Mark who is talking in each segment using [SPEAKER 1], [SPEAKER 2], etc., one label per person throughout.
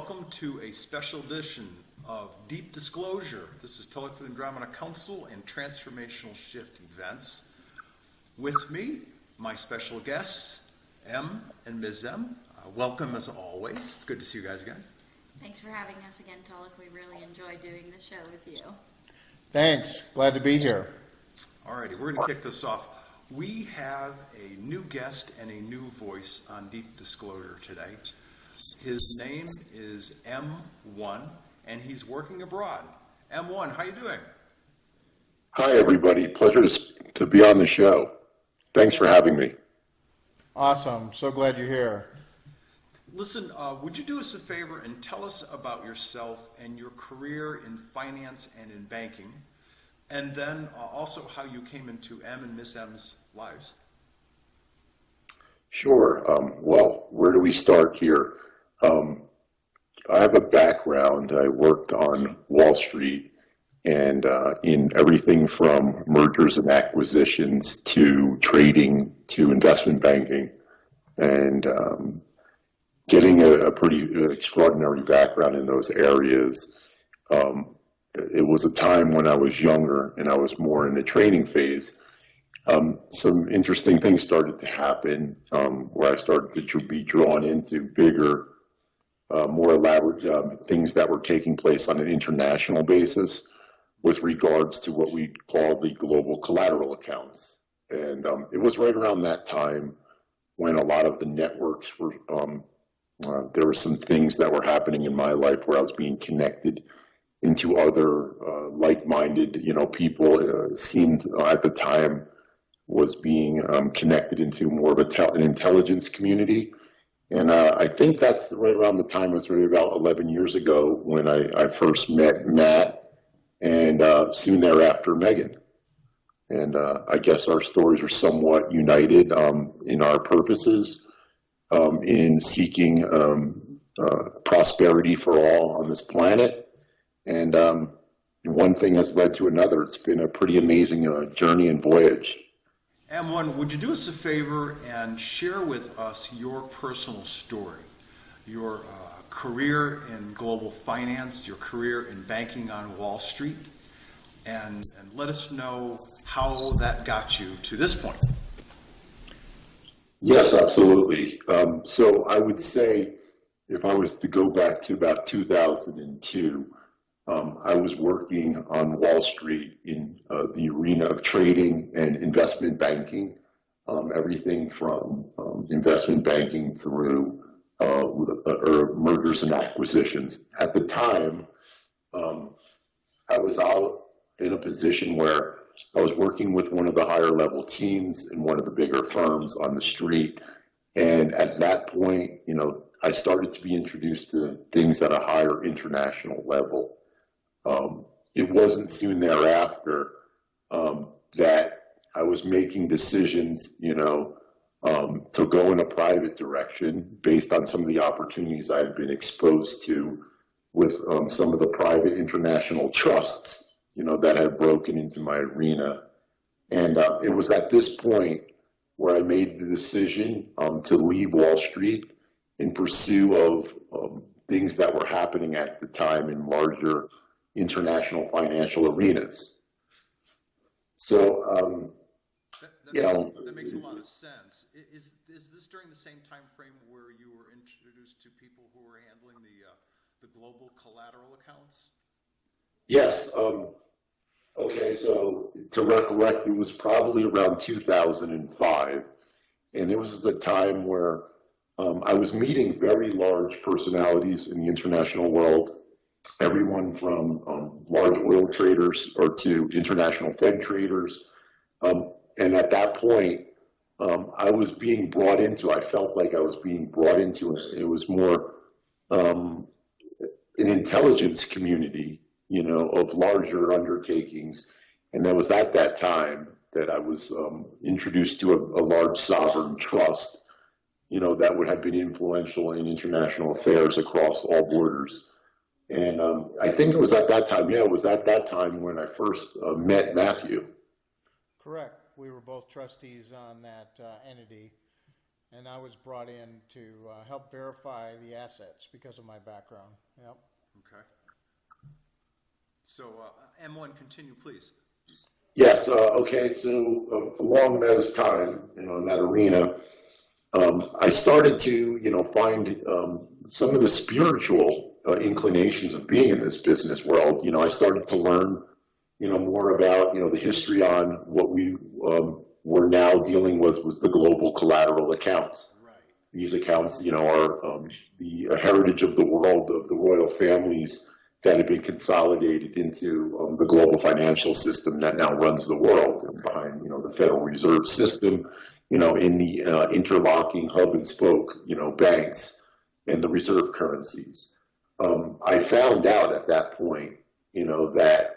[SPEAKER 1] welcome to a special edition of Deep Disclosure. This is Tolec for the Andromeda Council and Transformational Shift events. With me, my special guests, M and Ms. M. Welcome as always. It's good to see you guys again.
[SPEAKER 2] Thanks for having us again, Tolec. We really enjoy doing the show with you.
[SPEAKER 3] Thanks. Glad to be here.
[SPEAKER 1] All righty, we're going to kick this off. We have a new guest and a new voice on Deep Disclosure today. His name is M1, and he's working abroad. M1, how you doing?
[SPEAKER 4] Hi, everybody. Pleasure to be on the show. Thanks for having me.
[SPEAKER 3] Awesome. So glad you're here.
[SPEAKER 1] Listen, would you do us a favor and tell us about yourself and your career in finance and in banking, and then also how you came into M and Miss M's lives?
[SPEAKER 4] Sure. Well, where do we start here? I have a background. I worked on Wall Street and in everything from mergers and acquisitions to trading to investment banking, and getting a pretty extraordinary background in those areas. It was a time when I was younger and I was more in the training phase. Some interesting things started to happen where I started to be drawn into bigger, more elaborate things that were taking place on an international basis with regards to what we call the global collateral accounts. And it was right around that time when a lot of the networks were, there were some things that were happening in my life where I was being connected into other like-minded, people. It seemed at the time was being connected into more of an intelligence community. And I think that's right around the time, it was really about 11 years ago when I first met Matt and soon thereafter Megan. And I guess our stories are somewhat united in our purposes in seeking prosperity for all on this planet. And one thing has led to another. It's been a pretty amazing journey and voyage.
[SPEAKER 1] M1, would you do us a favor and share with us your personal story, your career in global finance, your career in banking on Wall Street, and let us know how that got you to this point.
[SPEAKER 4] Yes, absolutely. So I would say if I was to go back to about 2002, I was working on Wall Street in the arena of trading and investment banking, everything from investment banking through mergers and acquisitions. At the time, I was out in a position where I was working with one of the higher level teams in one of the bigger firms on the street. And at that point, I started to be introduced to things at a higher international level. It wasn't soon thereafter that I was making decisions, to go in a private direction based on some of the opportunities I had been exposed to with some of the private international trusts, that had broken into my arena. And it was at this point where I made the decision to leave Wall Street in pursuit of things that were happening at the time in larger international financial arenas. So,
[SPEAKER 1] that makes a lot of sense. Is this during the same time frame where you were introduced to people who were handling the global collateral accounts?
[SPEAKER 4] Yes. Okay, so to recollect, it was probably around 2005, and it was a time where I was meeting very large personalities in the international world, everyone from large oil traders or to international Fed traders. And at that point, I was being brought into, I felt like I was being brought into it was more an intelligence community, of larger undertakings. And it was at that time that I was introduced to a large sovereign trust, that would have been influential in international affairs across all borders. And I think it was at that time, it was at that time when I first met Matthew.
[SPEAKER 3] Correct. We were both trustees on that entity. and I was brought in to help verify the assets because of my background. Yep.
[SPEAKER 1] Okay. So, M1, continue, please.
[SPEAKER 4] Yes. Okay. So along those time, in that arena, I started to, find some of the spiritual inclinations of being in this business world. I started to learn, more about, the history on what we were now dealing with was the global collateral accounts.
[SPEAKER 1] Right.
[SPEAKER 4] These accounts, are the heritage of the world of the royal families that have been consolidated into the global financial system that now runs the world, and behind, the Federal Reserve System, in the interlocking hub and spoke, banks and the reserve currencies. I found out at that point, that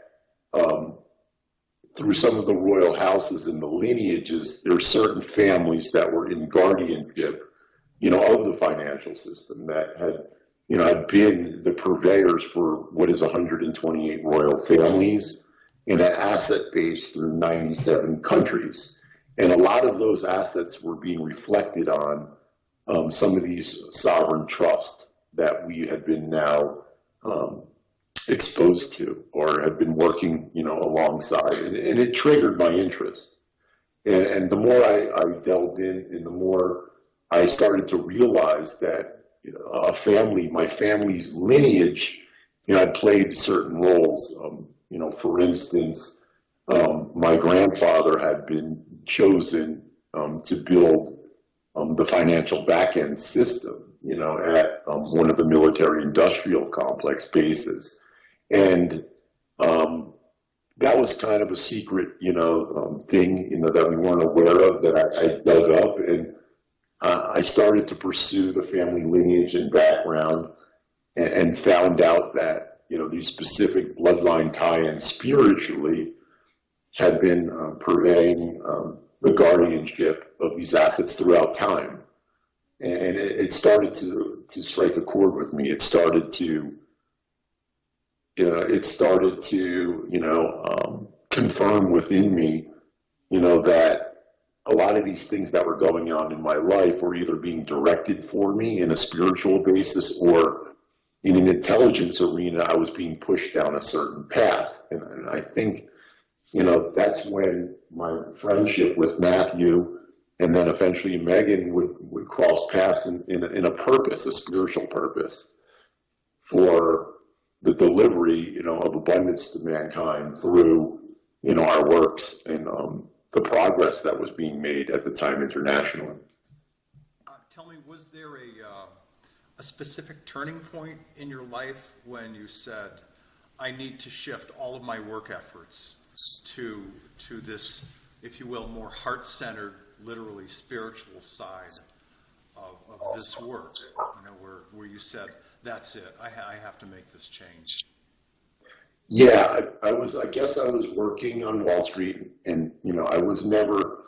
[SPEAKER 4] through some of the royal houses and the lineages, there are certain families that were in guardianship, of the financial system that had been the purveyors for what is 128 royal families and an asset base through 97 countries. And a lot of those assets were being reflected on some of these sovereign trusts that we had been now exposed to or had been working, alongside. And it triggered my interest. And the more I delved in and the more I started to realize that my family's lineage, had played certain roles. For instance, my grandfather had been chosen to build the financial back-end system, at one of the military-industrial complex bases. And that was kind of a secret, thing, that we weren't aware of, that I dug up. And I started to pursue the family lineage and background and found out that, these specific bloodline tie-ins spiritually had been purveying the guardianship of these assets throughout time. And it started to strike a chord with me. It started to, confirm within me, that a lot of these things that were going on in my life were either being directed for me in a spiritual basis, or in an intelligence arena, I was being pushed down a certain path. And I think, that's when my friendship with Matthew and then eventually Megan would cross paths in a purpose, a spiritual purpose for the delivery, of abundance to mankind through, our works and the progress that was being made at the time internationally.
[SPEAKER 1] Tell me, was there a specific turning point in your life when you said, I need to shift all of my work efforts to this, if you will, more heart-centered, literally spiritual side of this work, where you said, that's it, I have to make this change?
[SPEAKER 4] Yeah, I guess I was working on Wall Street, and I was never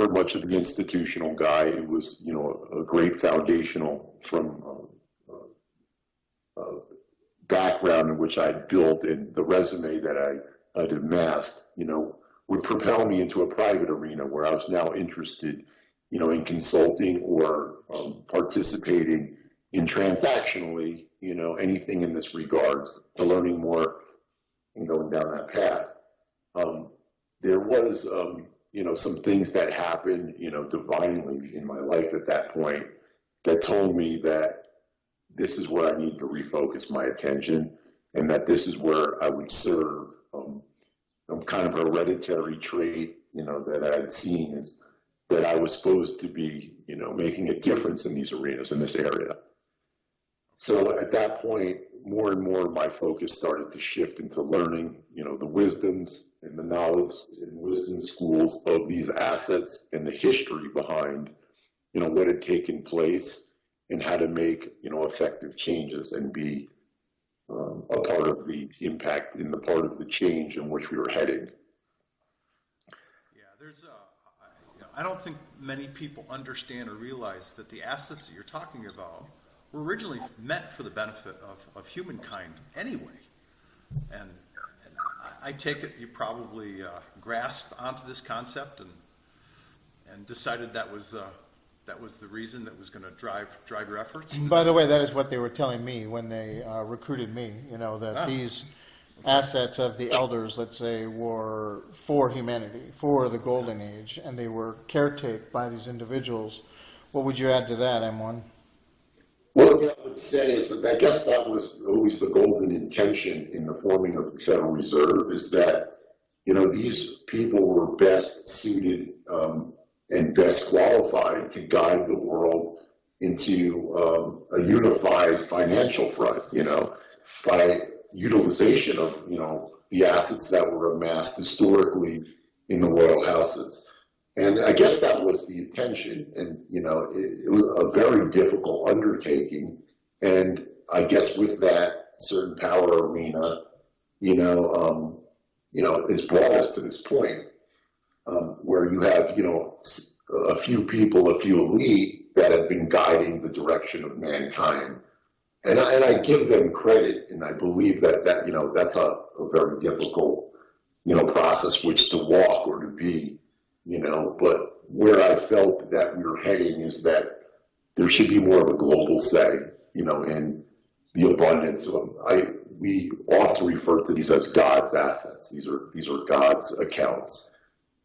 [SPEAKER 4] much of an institutional guy. It was a great foundational from background in which I'd built, and the resume that I'd amassed, would propel me into a private arena where I was now interested, in consulting or participating in transactionally, anything in this regards, to learning more and going down that path. There was, some things that happened, divinely in my life at that point that told me that this is where I need to refocus my attention, and that this is where I would serve. Kind of a hereditary trait, that I had seen is that I was supposed to be, making a difference in these arenas, in this area. So at that point, more and more my focus started to shift into learning, the wisdoms and the knowledge and wisdom schools of these assets and the history behind, what had taken place and how to make, effective changes and be a part of the impact in the part of the change in which we were heading.
[SPEAKER 1] Yeah, I don't think many people understand or realize that the assets that you're talking about were originally meant for the benefit of humankind anyway. And I take it you probably grasped onto this concept and and decided that was the reason that was going to drive your efforts?
[SPEAKER 3] By the way, that is what they were telling me when they recruited me, that these assets of the elders, let's say, were for humanity, for the golden age, and they were caretaken by these individuals. What would you add to that, M1?
[SPEAKER 4] Well, what I would say is that I guess that was always the golden intention in the forming of the Federal Reserve, is that, these people were best suited and best qualified to guide the world into a unified financial front, by utilization of, the assets that were amassed historically in the royal houses. And I guess that was the intention, and it was a very difficult undertaking. And I guess with that certain power arena, it's brought us to this point where you have a few people, a few elite that have been guiding the direction of mankind, and I give them credit, and I believe that that's a very difficult process which to walk or to be. But where I felt that we were heading is that there should be more of a global say, in the abundance of them. We often refer to these as God's assets. These are God's accounts,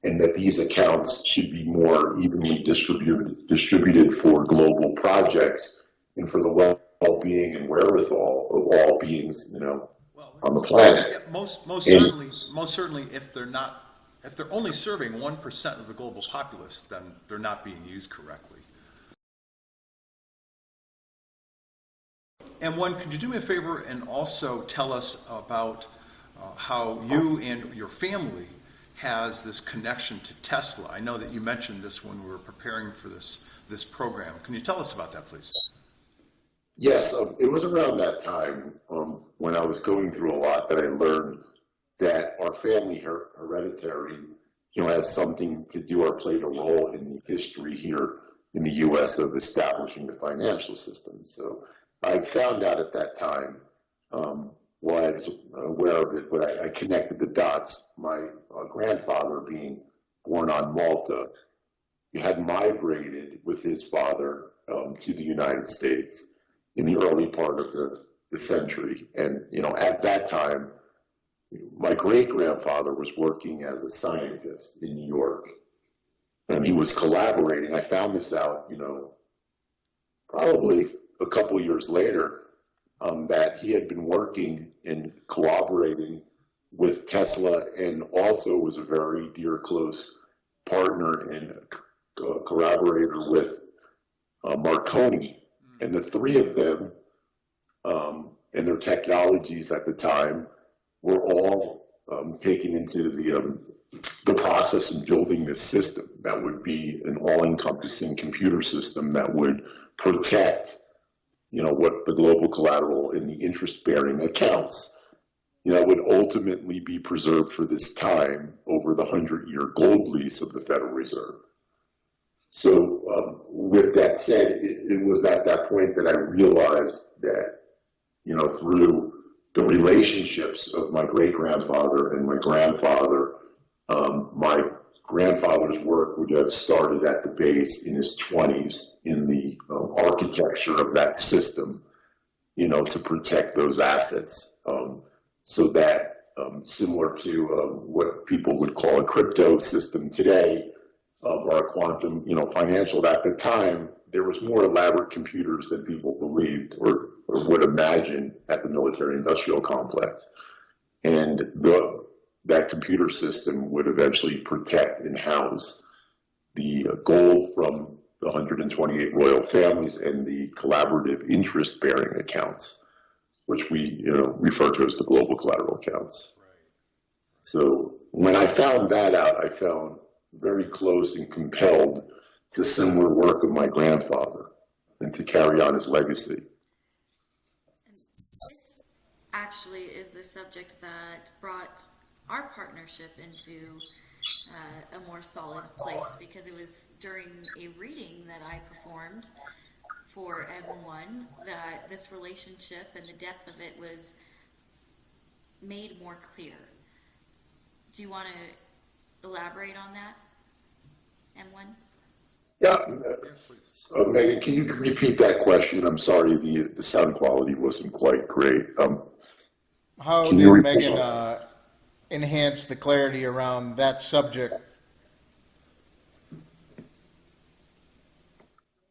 [SPEAKER 4] and that these accounts should be more evenly distributed for global projects and for the well-being and wherewithal of all beings, on the planet.
[SPEAKER 1] Yeah, most certainly, if they're only serving 1% of the global populace, then they're not being used correctly. And could you do me a favor and also tell us about how you and your family has this connection to Tesla? I know that you mentioned this when we were preparing for this program. Can you tell us about that, please?
[SPEAKER 4] Yes, it was around that time when I was going through a lot that I learned that our family hereditary, has something to do or played a role in the history here in the U.S. of establishing the financial system. So I found out at that time, I was aware of it, but I connected the dots. My grandfather, being born on Malta, he had migrated with his father to the United States in the early part of the century. And, at that time, my great-grandfather was working as a scientist in New York, and he was collaborating. I found this out, probably a couple years later, that he had been working and cooperating with Tesla, and also was a very dear, close partner and collaborator with Marconi. And the three of them and their technologies at the time were all taken into the process of building this system that would be an all-encompassing computer system that would protect, what the global collateral in the interest-bearing accounts, would ultimately be preserved for this time over the 100-year gold lease of the Federal Reserve. So with that said, it was at that point that I realized that, through the relationships of my great-grandfather and my grandfather, my grandfather's work would have started at the base in his 20s in the architecture of that system, to protect those assets, so that similar to what people would call a crypto system today, or a quantum, financial, at the time, there was more elaborate computers than people believed or would imagine at the military-industrial complex. And that computer system would eventually protect and house the gold from the 128 royal families and the collaborative interest-bearing accounts, which we refer to as the global collateral accounts.
[SPEAKER 1] Right.
[SPEAKER 4] So when I found that out, I found very close and compelled to similar work of my grandfather and to carry on his legacy.
[SPEAKER 2] And this actually is the subject that brought our partnership into a more solid place, because it was during a reading that I performed for M1 that this relationship and the depth of it was made more clear. Do you want to elaborate on that, M1?
[SPEAKER 4] Yeah. Megan, can you repeat that question? I'm sorry, the sound quality wasn't quite great.
[SPEAKER 3] How
[SPEAKER 4] Can
[SPEAKER 3] did
[SPEAKER 4] you repeat?
[SPEAKER 3] Megan enhance the clarity around that subject?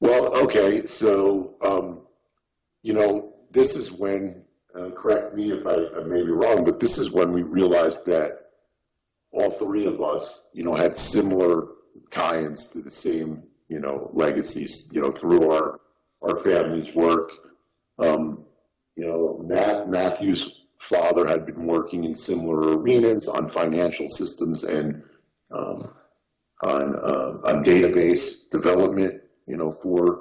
[SPEAKER 4] Well, okay, so, this is when, correct me if I may be wrong, but this is when we realized that all three of us, had similar tie-ins to the same, legacies, through our family's work. Matthew's father had been working in similar arenas on financial systems and on database development, for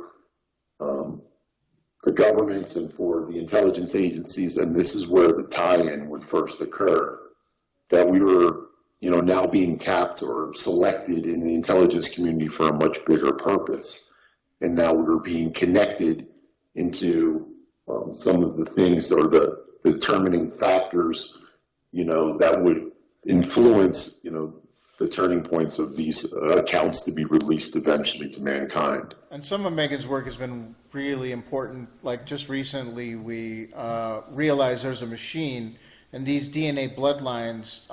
[SPEAKER 4] the governments and for the intelligence agencies, and this is where the tie-in would first occur, that we were, now being tapped or selected in the intelligence community for a much bigger purpose. And now we were being connected into some of the things or the determining factors, that would influence, the turning points of these accounts to be released eventually to mankind.
[SPEAKER 3] And some of Megan's work has been really important. Like just recently, we realized there's a machine, and these DNA bloodlines,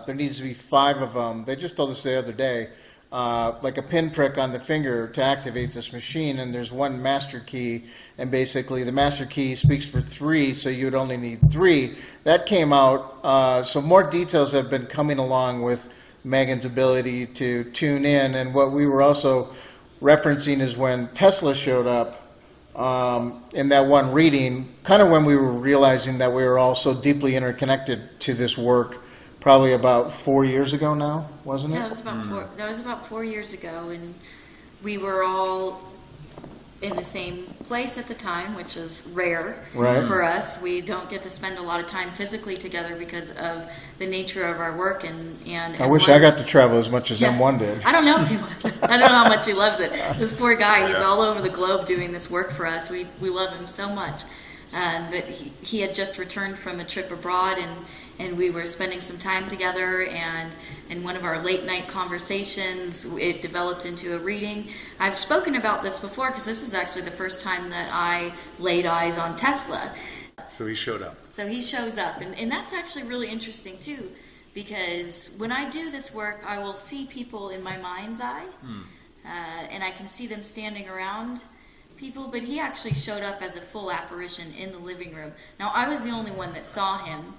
[SPEAKER 3] there needs to be 5 of them. They just told us the other day, like a pinprick on the finger to activate this machine, and there's one master key, and basically the master key speaks for 3, so you would only need 3. That came out, so more details have been coming along with Megan's ability to tune in, and what we were also referencing is when Tesla showed up in that one reading, kind of when we were realizing that we were all so deeply interconnected to this work, probably about 4 years ago now, wasn't it?
[SPEAKER 2] Yeah, that was about 4 years ago, and we were all in the same place at the time, which is rare for us. We don't get to spend a lot of time physically together because of the nature of our work. And
[SPEAKER 3] I wish I got to travel as much as M1 did.
[SPEAKER 2] I don't know if I don't know how much he loves it. This poor guy, he's all over the globe doing this work for us. We love him so much. But he had just returned from a trip abroad, and we were spending some time together, and in one of our late night conversations, it developed into a reading. I've spoken about this before because this is actually the first time that I laid eyes on Tesla.
[SPEAKER 1] So he showed up.
[SPEAKER 2] So he shows up, and that's actually really interesting too, because when I do this work, I will see people in my mind's eye, and I can see them standing around people, but he actually showed up as a full apparition in the living room. Now, I was the only one that saw him,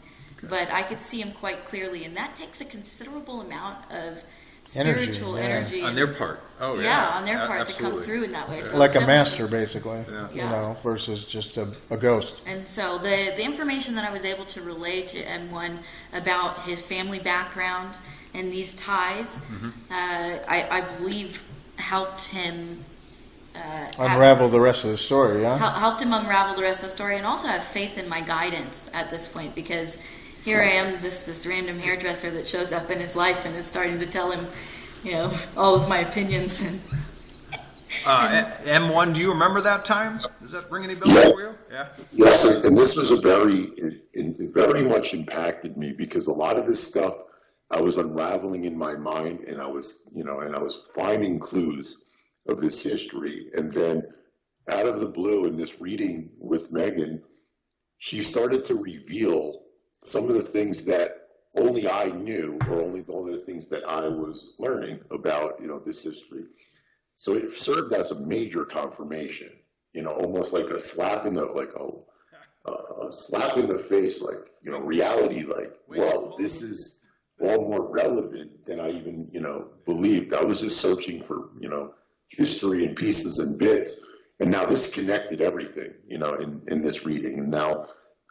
[SPEAKER 2] but I could see him quite clearly, and that takes a considerable amount of spiritual energy
[SPEAKER 1] on their part. Oh,
[SPEAKER 2] yeah, on their part
[SPEAKER 1] absolutely.
[SPEAKER 2] to come through in that way. So
[SPEAKER 3] Like
[SPEAKER 2] it's
[SPEAKER 3] a master, basically,
[SPEAKER 2] Yeah.
[SPEAKER 3] versus just a ghost.
[SPEAKER 2] And so the information that I was able to relay to M1 about his family background and these ties, I believe helped him
[SPEAKER 3] Unravel the rest of the story, yeah?
[SPEAKER 2] helped him unravel the rest of the story, and also have faith in my guidance at this point, because here I am, just this random hairdresser that shows up in his life and is starting to tell him, all of my opinions. And
[SPEAKER 1] M1, do you remember that time? Does that ring any bells for you? Yeah.
[SPEAKER 4] Yes, and this was it very much impacted me, because a lot of this stuff I was unraveling in my mind, and I was finding clues of this history. And then out of the blue, in this reading with Megan, she started to reveal some of the things that only I knew, or only the things that I was learning about, this history. So it served as a major confirmation, almost like a slap in the, a slap in the face, reality, whoa, this is all more relevant than I even, believed. I was just searching for, history and pieces and bits, and now this connected everything, in this reading. And now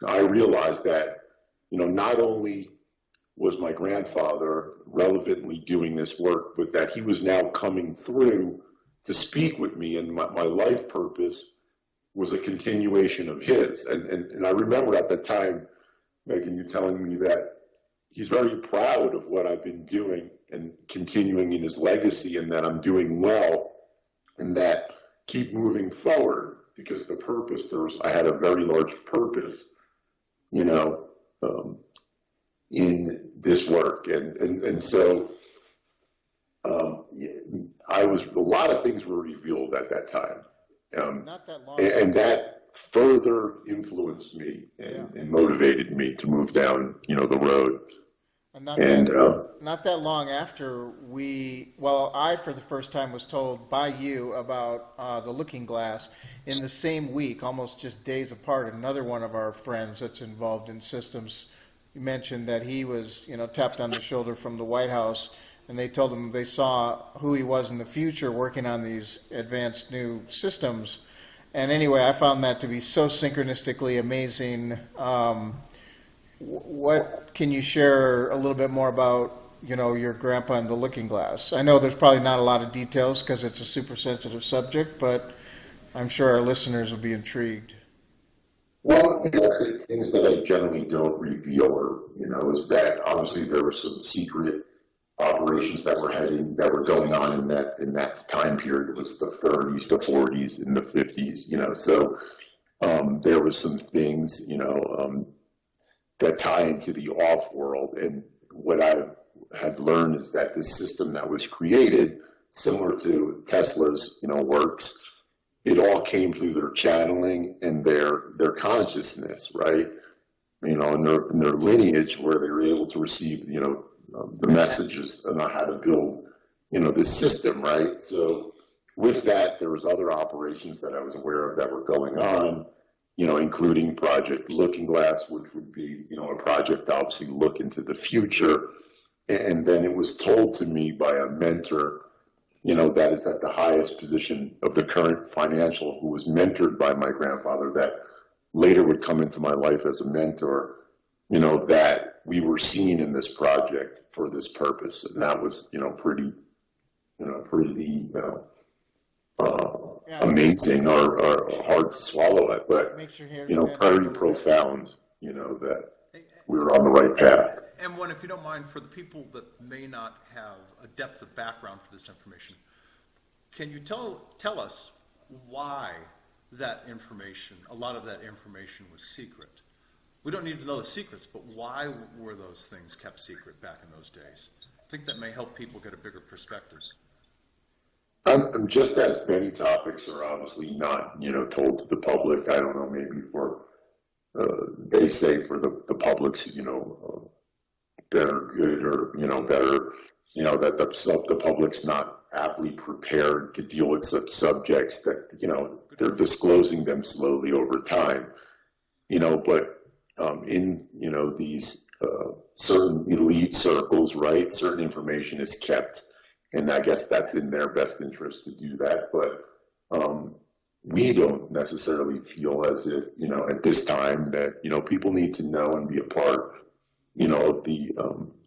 [SPEAKER 4] I realized that, not only was my grandfather relevantly doing this work, but that he was now coming through to speak with me, and my life purpose was a continuation of his. And I remember at the time, Megan, you telling me that he's very proud of what I've been doing and continuing in his legacy, and that I'm doing well, and that keep moving forward, because the purpose, I had a very large purpose, in this work. And so A lot of things were revealed at that time.
[SPEAKER 3] Not that long.
[SPEAKER 4] And that further influenced me and motivated me to move down, the road.
[SPEAKER 3] And not
[SPEAKER 4] And
[SPEAKER 3] not that long after I for the first time was told by you about the Looking Glass. In the same week, almost just days apart, another one of our friends that's involved in systems mentioned that he was, tapped on the shoulder from the White House, and they told him they saw who he was in the future working on these advanced new systems. And anyway, I found that to be so synchronistically amazing. What can you share a little bit more about, your grandpa and the Looking Glass? I know there's probably not a lot of details because it's a super sensitive subject, but I'm sure our listeners will be intrigued.
[SPEAKER 4] well, things that I generally don't reveal is that obviously there were some secret operations that were going on in that time period. It was the 30s, the 40s, and the 50s. So there was some things that tie into the off world. And what I had learned is that this system that was created, similar to Tesla's works, it all came through their channeling and their consciousness, right? And their lineage, where they were able to receive the messages on how to build this system, right? So with that, there was other operations that I was aware of that were going on, including Project Looking Glass, which would be a project to obviously look into the future. And then it was told to me by a mentor that is at the highest position of the current financial, who was mentored by my grandfather, that later would come into my life as a mentor, that we were seen in this project for this purpose. And that was, pretty amazing or hard to swallow it, but,
[SPEAKER 3] Makes your hair
[SPEAKER 4] very profound, that we were on the right path.
[SPEAKER 1] And one, if you don't mind, for the people that may not have a depth of background for this information, can you tell us why that information, a lot of that information, was secret? We don't need to know the secrets, but why were those things kept secret back in those days? I think that may help people get a bigger perspective.
[SPEAKER 4] I'm just as many topics are obviously not, told to the public. I don't know, maybe for, they say for the public's, better good or, better, that the public's not aptly prepared to deal with such subjects, that, they're disclosing them slowly over time, but in, these certain elite circles, right, certain information is kept. And I guess that's in their best interest to do that. But we don't necessarily feel as if, at this time that, people need to know and be a part, of the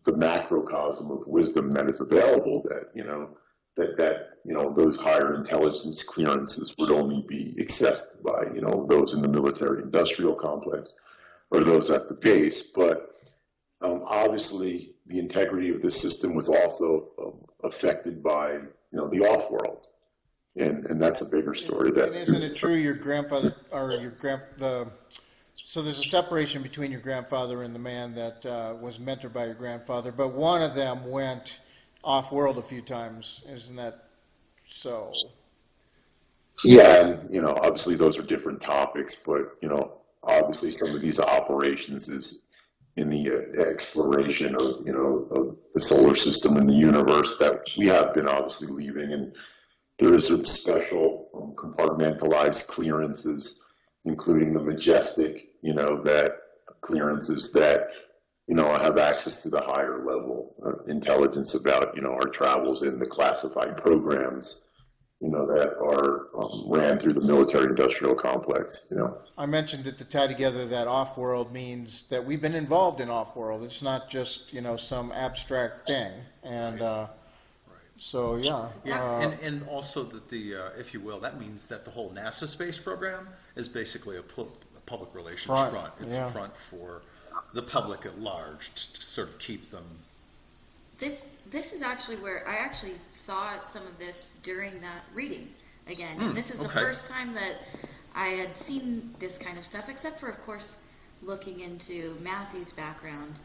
[SPEAKER 4] macrocosm of wisdom that is available, that those higher intelligence clearances would only be accessed by, those in the military industrial complex or those at the base. But obviously the integrity of this system was also affected by, the off world. And that's a bigger story.
[SPEAKER 3] And isn't it true your grandfather, or so there's a separation between your grandfather and the man that was mentored by your grandfather, but one of them went off-world a few times. Isn't that so?
[SPEAKER 4] Yeah, and, obviously those are different topics, but, obviously some of these operations is in the exploration of, of the solar system and the universe that we have been obviously leaving. And there is some special compartmentalized clearances, including the majestic, that clearances that, have access to the higher level intelligence about, our travels in the classified programs, that are ran through the military industrial complex,
[SPEAKER 3] I mentioned it to tie together that off-world means that we've been involved in off-world. It's not just, some abstract thing. And so, yeah.
[SPEAKER 1] Yeah, and also that the, if you will, that means that the whole NASA space program is basically a public relations front. It's a front for the public at large to sort of keep them.
[SPEAKER 2] This is actually where I actually saw some of this during that reading again. And this is the first time that I had seen this kind of stuff, except for, of course, looking into Matthew's background.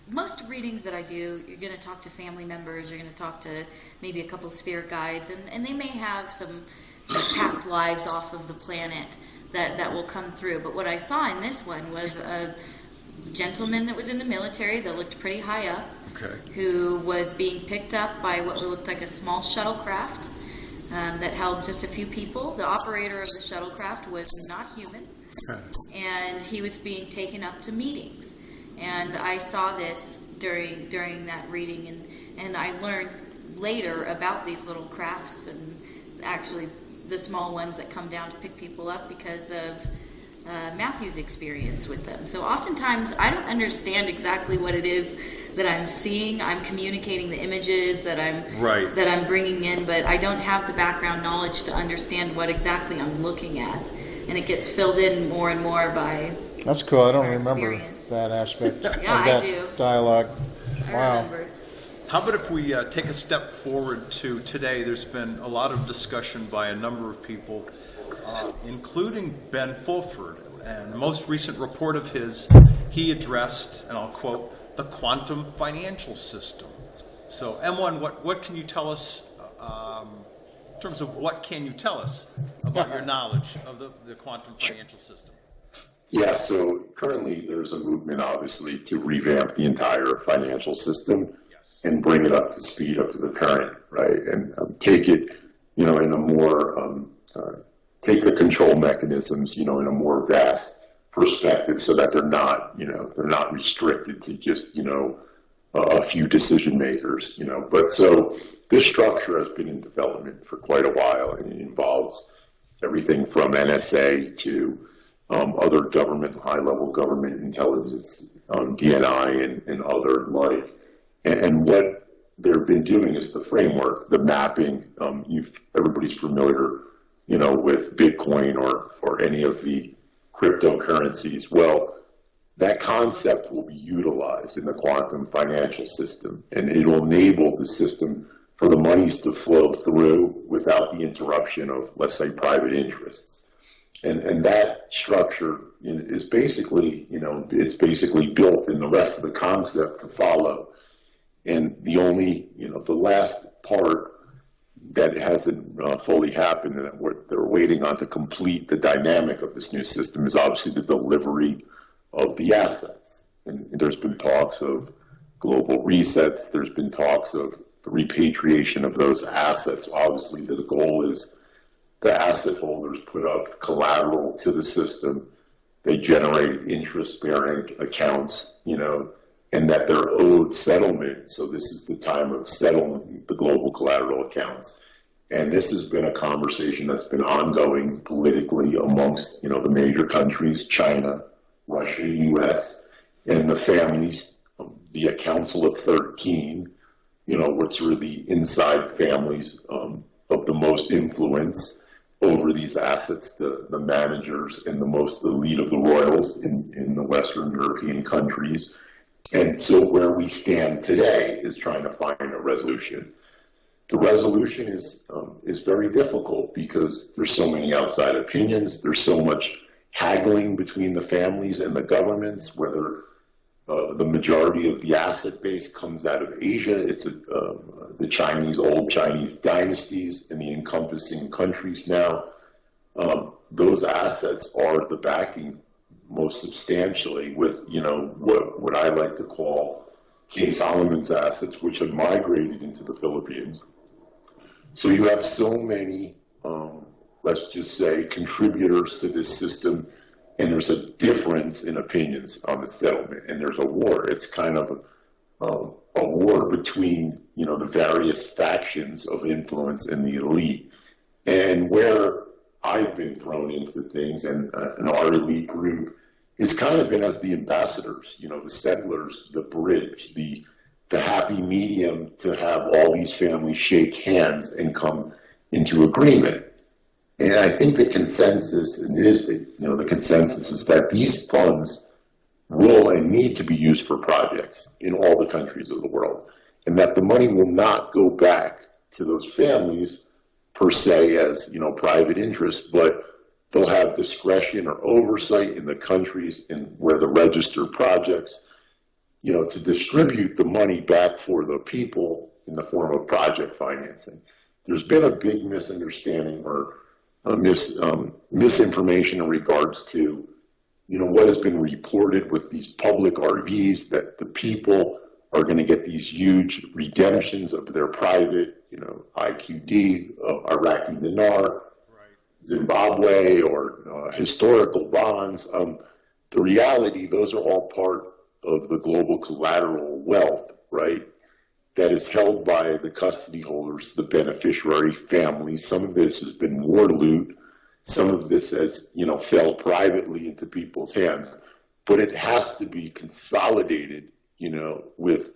[SPEAKER 2] most readings that I do, you're going to talk to family members, you're going to talk to maybe a couple of spirit guides, and they may have some past lives off of the planet that will come through. But what I saw in this one was a gentleman that was in the military that looked pretty high up,
[SPEAKER 1] Okay.
[SPEAKER 2] who was being picked up by what looked like a small shuttlecraft that held just a few people. The operator of the shuttlecraft was not human, and he was being taken up to meetings. And I saw this during that reading, and I learned later about these little crafts and actually the small ones that come down to pick people up because of Matthew's experience with them. So oftentimes I don't understand exactly what it is that I'm seeing. I'm communicating the images that I'm bringing in, but I don't have the background knowledge to understand what exactly I'm looking at, and it gets filled in more and more by.
[SPEAKER 3] That's cool. I don't
[SPEAKER 2] our
[SPEAKER 3] remember
[SPEAKER 2] experience.
[SPEAKER 3] that aspect
[SPEAKER 2] Yeah,
[SPEAKER 3] of
[SPEAKER 2] I
[SPEAKER 3] that
[SPEAKER 2] do.
[SPEAKER 3] dialogue.
[SPEAKER 2] I
[SPEAKER 3] Wow.
[SPEAKER 2] remember.
[SPEAKER 1] How about if we take a step forward to today? There's been a lot of discussion by a number of people, including Ben Fulford. And the most recent report of his, he addressed, and I'll quote, the quantum financial system. So, M1, what can you tell us in terms of what can you tell us about your knowledge of the quantum financial system?
[SPEAKER 4] Yeah, so currently there's a movement, obviously, to revamp the entire financial system and bring it up to speed, up to the current, right? And take it, in a more, take the control mechanisms, in a more vast perspective so that they're not restricted to just, a few decision makers, But so this structure has been in development for quite a while, and it involves everything from NSA to other government, high-level government intelligence, DNI, and other like. And what they've been doing is the framework, the mapping. Everybody's familiar, with Bitcoin or any of the cryptocurrencies. Well, that concept will be utilized in the quantum financial system, and it will enable the system for the monies to flow through without the interruption of, let's say, private interests. And that structure is basically, it's basically built in the rest of the concept to follow. And the only, the last part that hasn't fully happened and that they're waiting on to complete the dynamic of this new system is obviously the delivery of the assets. And there's been talks of global resets. There's been talks of the repatriation of those assets. Obviously, the goal is the asset holders put up collateral to the system. They generate interest-bearing accounts, and that they're owed settlement. So this is the time of settling the global collateral accounts. And this has been a conversation that's been ongoing politically amongst, the major countries, China, Russia, US, and the families, the Council of 13, which are the inside families of the most influence over these assets, the managers and the most elite of the royals in the Western European countries. And so where we stand today is trying to find a resolution. The resolution is very difficult because there's so many outside opinions. There's so much haggling between the families and the governments, whether the majority of the asset base comes out of Asia. It's the old Chinese dynasties and the encompassing countries now. Those assets are the backing most substantially with, what I like to call King Solomon's assets, which have migrated into the Philippines. So you have so many, let's just say, contributors to this system, and there's a difference in opinions on the settlement, and there's a war. It's kind of a war between, the various factions of influence and the elite. And where I've been thrown into things, and our elite group, has kind of been as the ambassadors, the settlers, the bridge, the happy medium to have all these families shake hands and come into agreement. And I think the consensus, and it is the consensus is that these funds will and need to be used for projects in all the countries of the world, and that the money will not go back to those families per se as private interest, but they'll have discretion or oversight in the countries where the registered projects to distribute the money back for the people in the form of project financing. There's been a big misunderstanding or misinformation in regards to, what has been reported with these public RVs, that the people are going to get these huge redemptions of their private, IQD, Iraqi dinar, Zimbabwe, or historical bonds. The reality, those are all part of the global collateral wealth, right, that is held by the custody holders, the beneficiary families. Some of this has been war loot. Some of this has, fell privately into people's hands. But it has to be consolidated, with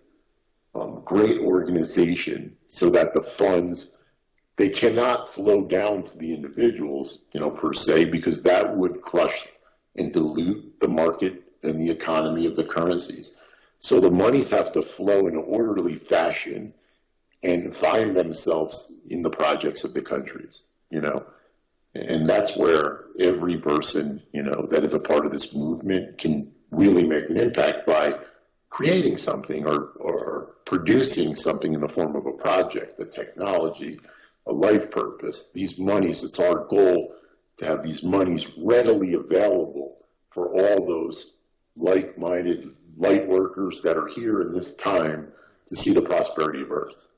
[SPEAKER 4] great organization so that the funds, they cannot flow down to the individuals, per se, because that would crush and dilute the market and the economy of the currencies. So the monies have to flow in an orderly fashion and find themselves in the projects of the countries, and that's where every person, that is a part of this movement can really make an impact by creating something or producing something in the form of a project, a technology, a life purpose. These monies, it's our goal to have these monies readily available for all those like-minded light workers that are here in this time to see the prosperity of Earth.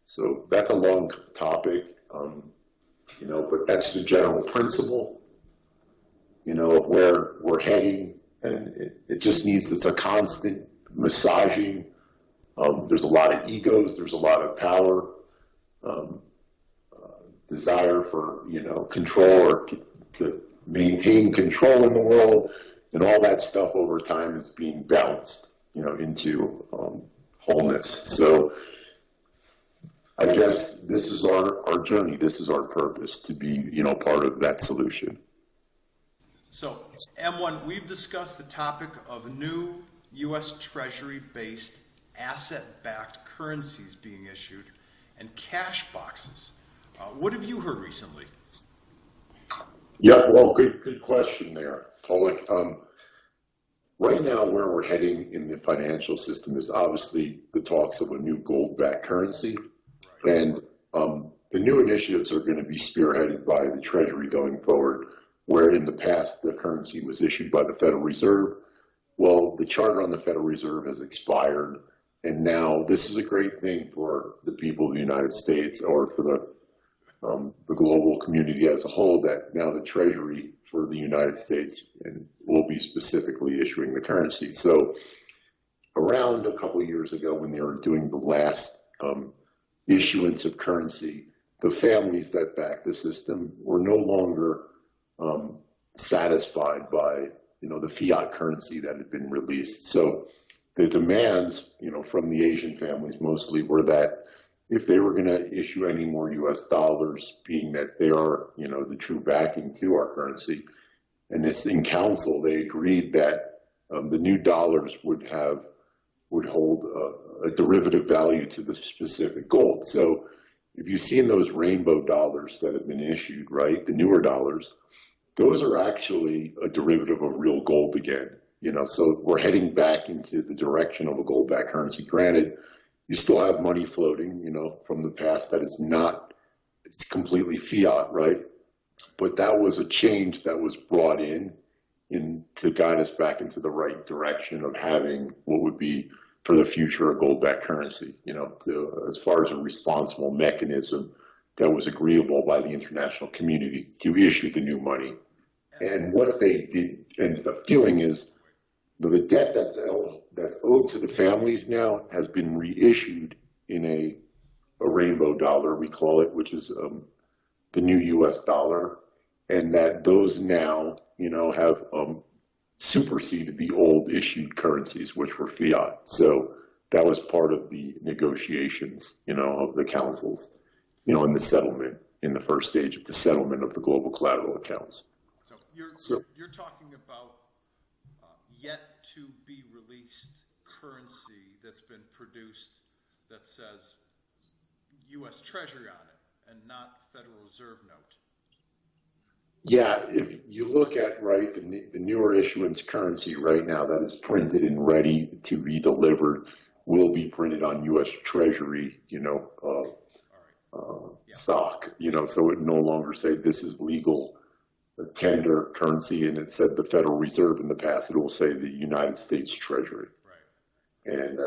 [SPEAKER 4] So that's a long topic, but that's the general principle, of where we're heading, and it just needs, it's a constant massaging. There's a lot of egos, there's a lot of power, desire for, control or to maintain control in the world, and all that stuff over time is being balanced, into wholeness. So I guess this is our journey. This is our purpose, to be, part of that solution.
[SPEAKER 1] So, M1, we've discussed the topic of new U.S. Treasury based asset-backed currencies being issued and cash boxes. What have you heard recently?
[SPEAKER 4] Yeah, well, good question there, Tolec. Right now, where we're heading in the financial system is obviously the talks of a new gold-backed currency. Right. And the new initiatives are going to be spearheaded by the Treasury going forward, where in the past the currency was issued by the Federal Reserve. Well, the charter on the Federal Reserve has expired, and now this is a great thing for the people of the United States, or for the global community as a whole, that now the Treasury for the United States and will be specifically issuing the currency. So around a couple of years ago, when they were doing the last issuance of currency, the families that backed the system were no longer satisfied by the fiat currency that had been released. So the demands from the Asian families mostly were that if they were going to issue any more U.S. dollars, being that they are the true backing to our currency, and this in council they agreed that the new dollars would hold a derivative value to the specific gold. So if you've seen those rainbow dollars that have been issued, right, the newer dollars, those are actually a derivative of real gold again. So we're heading back into the direction of a gold-backed currency. Granted, you still have money floating, from the past that is not, it's completely fiat, right? But that was a change that was brought in to guide us back into the right direction of having what would be for the future a gold-backed currency, as far as a responsible mechanism that was agreeable by the international community to issue the new money. And what they did end up doing is the debt that's owed to the families now has been reissued in a rainbow dollar, we call it, which is the new U.S. dollar, and that those now, have superseded the old issued currencies, which were fiat. So that was part of the negotiations, of the councils, in the settlement, in the first stage of the settlement of the global collateral accounts.
[SPEAKER 1] So you're talking about yet to be released currency that's been produced that says U.S. Treasury on it and not Federal Reserve note.
[SPEAKER 4] Yeah, if you look at, right, the newer issuance currency right now that is printed and ready to be delivered will be printed on U.S. Treasury,
[SPEAKER 1] All right. Yeah.
[SPEAKER 4] stock, so it no longer say this is legal tender currency and it said the Federal Reserve in the past. It will say the United States Treasury.
[SPEAKER 1] Right.
[SPEAKER 4] And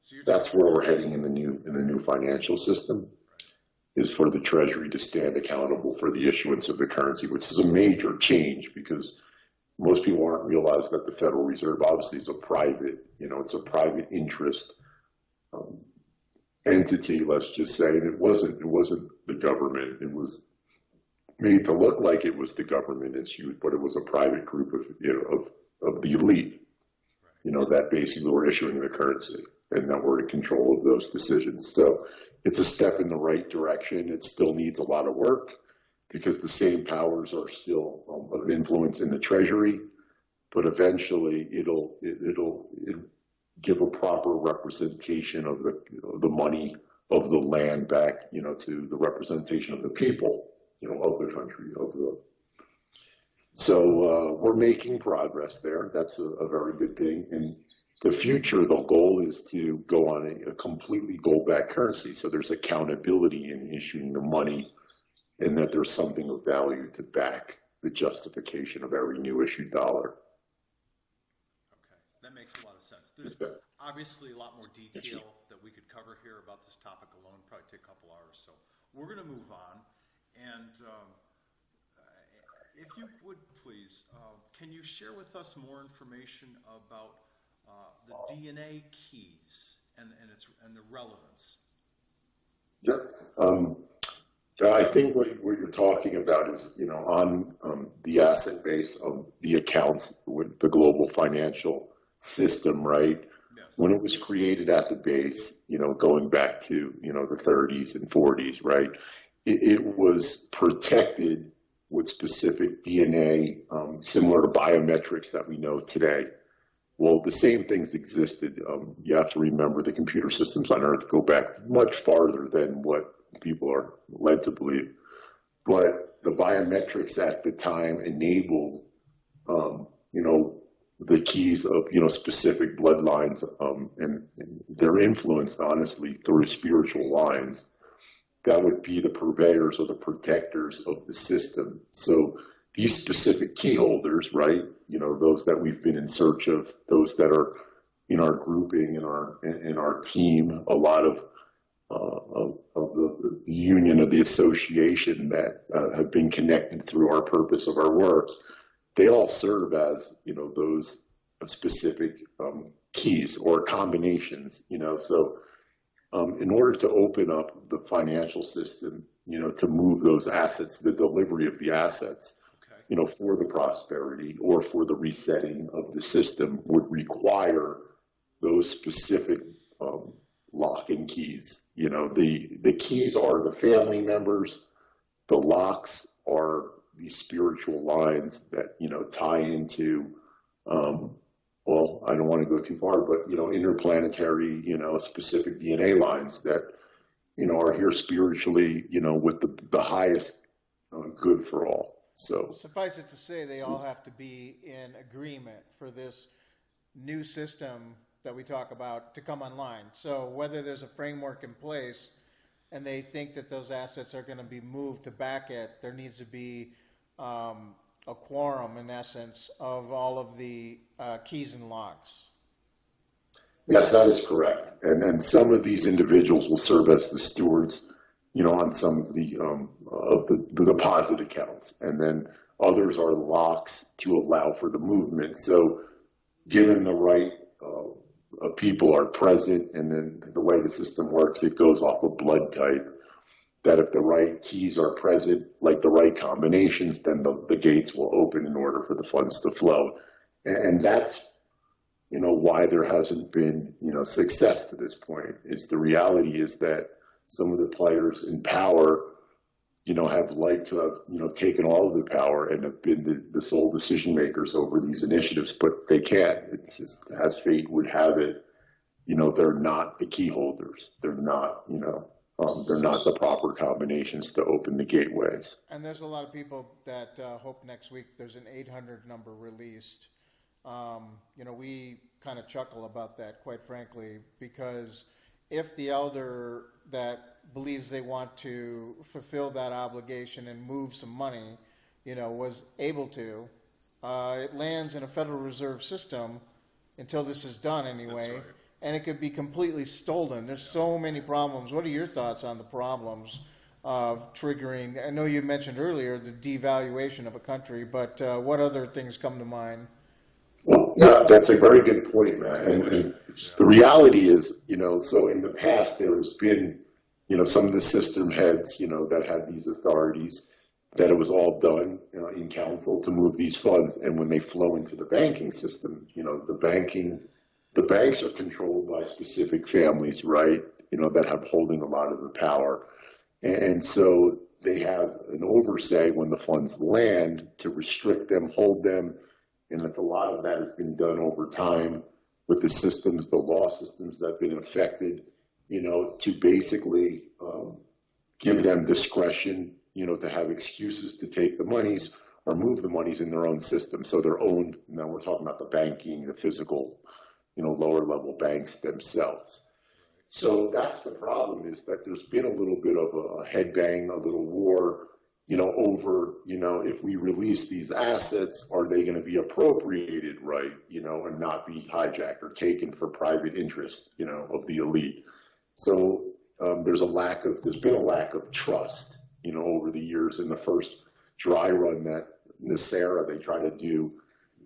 [SPEAKER 1] So you're
[SPEAKER 4] that's
[SPEAKER 1] talking.
[SPEAKER 4] where we're heading in the new financial system. Is for the Treasury to stand accountable for the issuance of the currency, which is a major change because most people aren't realize that the Federal Reserve obviously is a private, it's a private interest entity, let's just say, and it wasn't the government. It was made to look like it was the government issued, but it was a private group of, of the elite, that basically were issuing the currency and that were in control of those decisions. So it's a step in the right direction. It still needs a lot of work because the same powers are still of influence in the Treasury, but eventually it'll give a proper representation of the money of the land back, to the representation of the people, of the country, So we're making progress there. That's a very good thing. In the future, the goal is to go on a completely gold-backed currency. So there's accountability in issuing the money and that there's something of value to back the justification of every new issued dollar.
[SPEAKER 1] Okay, that makes a lot of sense. There's obviously a lot more detail that we could cover here about this topic alone. Probably take a couple hours. So we're going to move on. And if you would please, can you share with us more information about the DNA keys and the relevance?
[SPEAKER 4] Yes. I think what you're talking about is, on the asset base of the accounts with the global financial system, right?
[SPEAKER 1] Yes.
[SPEAKER 4] When it was created at the base, going back to, the 30s and 40s, right? It was protected with specific DNA, similar to biometrics that we know today. Well, the same things existed. You have to remember the computer systems on Earth go back much farther than what people are led to believe. But the biometrics at the time enabled, the keys of, specific bloodlines, and they're influenced, honestly, through spiritual lines that would be the purveyors or the protectors of the system. So these specific key holders, right, those that we've been in search of, those that are in our grouping, in our team, a lot of the union of the association that have been connected through our purpose of our work, they all serve as, those specific keys or combinations, so in order to open up the financial system, to move those assets, the delivery of the assets,
[SPEAKER 1] Okay.
[SPEAKER 4] For the prosperity or for the resetting of the system would require those specific lock and keys. The keys are the family members, the locks are these spiritual lines that, tie into, well, I don't want to go too far, but, interplanetary, specific DNA lines that, are here spiritually, with the highest good for all. So
[SPEAKER 3] Suffice it to say, they all have to be in agreement for this new system that we talk about to come online. So whether there's a framework in place and they think that those assets are going to be moved to back it, there needs to be a quorum, in essence, of all of the keys and locks.
[SPEAKER 4] yes, that is correct. And some of these individuals will serve as the stewards, on some of the deposit accounts. And then others are locks to allow for the movement. So given the right people are present, and then the way the system works, it goes off of blood type, that if the right keys are present, like the right combinations, then the gates will open in order for the funds to flow. And that's, why there hasn't been, success to this point. Is the reality is that some of the players in power, have liked to have, taken all of the power and have been the sole decision makers over these initiatives, but they can't. It's just, as fate would have it, they're not the key holders. They're not, they're not the proper combinations to open the gateways.
[SPEAKER 3] And there's a lot of people that hope next week there's an 800 number released. We kind of chuckle about that, quite frankly, because if the elder that believes they want to fulfill that obligation and move some money, was able to, it lands in a Federal Reserve system until this is done anyway.
[SPEAKER 1] That's right.
[SPEAKER 3] And it could be completely stolen. There's so many problems. What are your thoughts on the problems of triggering? I know you mentioned earlier the devaluation of a country, but what other things come to mind?
[SPEAKER 4] Well, yeah, that's a very good point, Matt. And the reality is, so in the past there has been, some of the system heads, that had these authorities, that it was all done in council to move these funds. And when they flow into the banking system, the banks are controlled by specific families, right? That have holding a lot of the power. And so they have an oversight when the funds land to restrict them, hold them. And a lot of that has been done over time with the systems, the law systems that have been affected, to basically give them discretion, to have excuses to take the monies or move the monies in their own system. So their own, now we're talking about the banking, the physical, lower level banks themselves. So that's the problem, is that there's been a little bit of a headbang, a little war, over, if we release these assets, are they going to be appropriated right, and not be hijacked or taken for private interest, of the elite. So there's been a lack of trust, over the years. In the first dry run that NISERA, they tried to do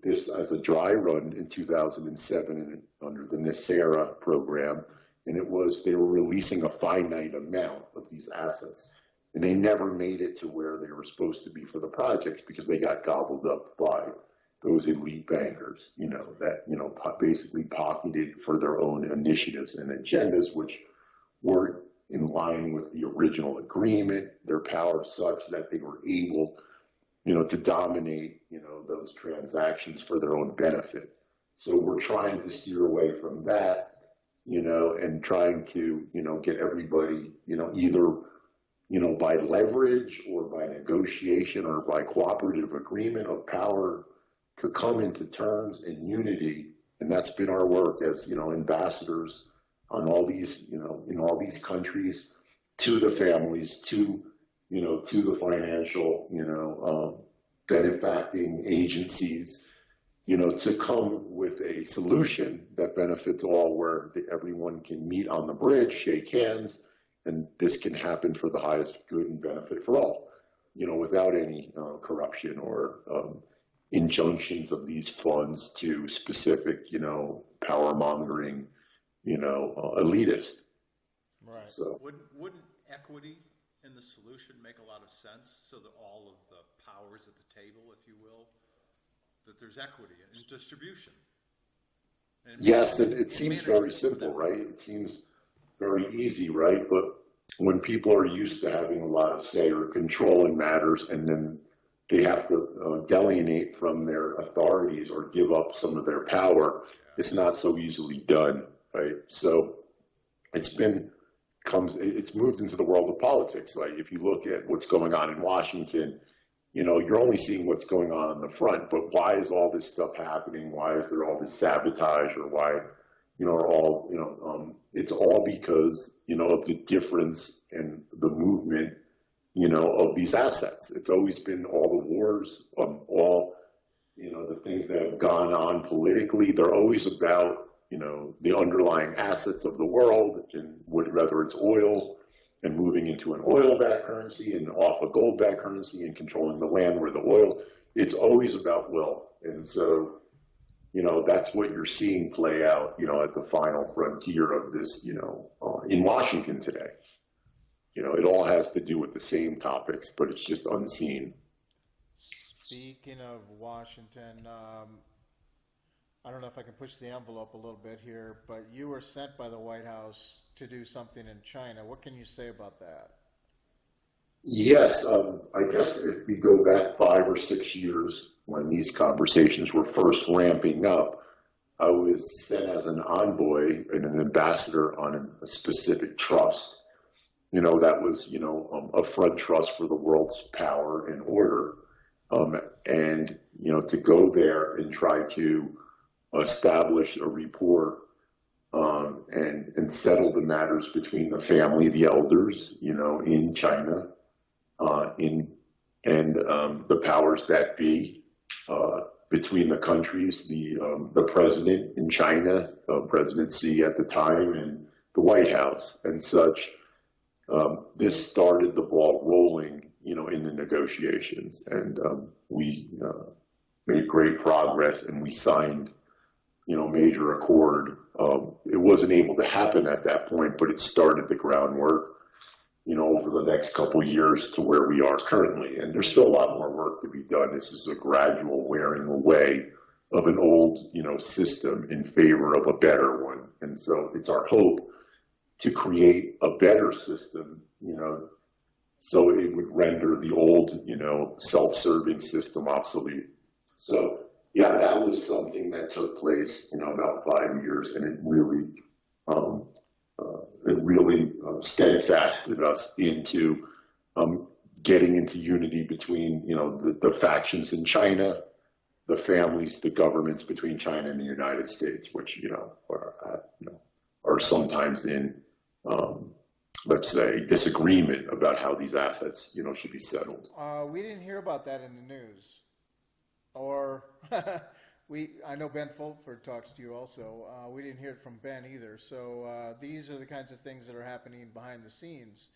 [SPEAKER 4] this as a dry run in 2007 under the NISERA program, and they were releasing a finite amount of these assets, and they never made it to where they were supposed to be for the projects because they got gobbled up by those elite bankers, that basically pocketed for their own initiatives and agendas, which weren't in line with the original agreement. Their power such that they were able to dominate, those transactions for their own benefit. So we're trying to steer away from that, and trying to, get everybody, either, by leverage or by negotiation or by cooperative agreement of power to come into terms and unity. And that's been our work as, ambassadors on all these, in all these countries, to the families, to the financial, benefacting agencies, to come with a solution that benefits all, where everyone can meet on the bridge, shake hands, and this can happen for the highest good and benefit for all, without any corruption or injunctions of these funds to specific, power mongering, elitist.
[SPEAKER 3] Right.
[SPEAKER 4] So
[SPEAKER 1] Wouldn't equity in the solution make a lot of sense, so that all of the powers at the table, if you will, that there's equity in distribution? And
[SPEAKER 4] yes, and it seems very simple, right? It seems very easy, right? But when people are used to having a lot of say or control in matters, and then they have to delineate from their authorities or give up some of their power, it's not so easily done, right? So it's moved into the world of politics. Like, if you look at what's going on in Washington, you're only seeing what's going on the front, but why is all this stuff happening? Why is there all this sabotage, or why, it's all because, of the difference in the movement, of these assets. It's always been all the wars, all, the things that have gone on politically, they're always about, the underlying assets of the world, and whether it's oil and moving into an oil-backed currency and off a gold-backed currency and controlling the land where the oil, it's always about wealth. And so, that's what you're seeing play out, at the final frontier of this, in Washington today. It all has to do with the same topics, but it's just unseen.
[SPEAKER 3] Speaking of Washington, I don't know if I can push the envelope a little bit here, but you were sent by the White House to do something in China. What can you say about that?
[SPEAKER 4] Yes, I guess if we go back 5 or 6 years when these conversations were first ramping up, I was sent as an envoy and an ambassador on a specific trust. that was, a front trust for the world's power and order. And, to go there and try to establish a rapport, and settle the matters between the family, the elders, in China, and the powers that be, between the countries, the president in China, President Xi at the time, and the White House and such. This started the ball rolling, in the negotiations, and we made great progress, and we signed, major accord. It wasn't able to happen at that point, but it started the groundwork, over the next couple of years to where we are currently. And there's still a lot more work to be done. This is a gradual wearing away of an old, system in favor of a better one. And so it's our hope to create a better system, so it would render the old, self-serving system obsolete. So, yeah, that was something that took place, about 5 years, and it really steadfasted us into getting into unity between, the factions in China, the families, the governments between China and the United States, which, are sometimes in, let's say, disagreement about how these assets, should be settled.
[SPEAKER 3] We didn't hear about that in the news. Or I know Ben Fulford talks to you also. We didn't hear it from Ben either. So these are the kinds of things that are happening behind the scenes.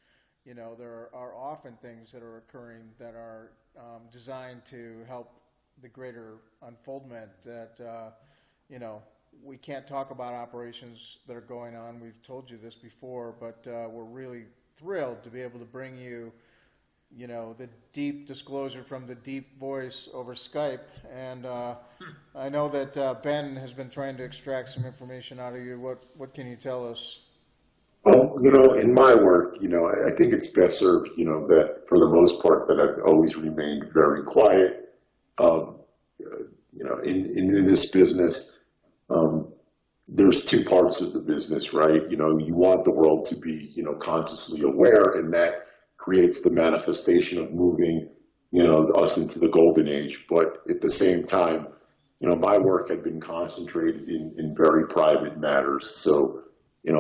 [SPEAKER 3] There are often things that are occurring that are designed to help the greater unfoldment that, we can't talk about operations that are going on. We've told you this before, but we're really thrilled to be able to bring you, the deep disclosure from the deep voice over Skype. And I know that Ben has been trying to extract some information out of you. What can you tell us?
[SPEAKER 4] Well, in my work, I think it's best served, that for the most part that I've always remained very quiet. In this business, there's two parts of the business, right? You want the world to be, consciously aware, and that creates the manifestation of moving, us into the golden age. But at the same time, my work had been concentrated in very private matters. So,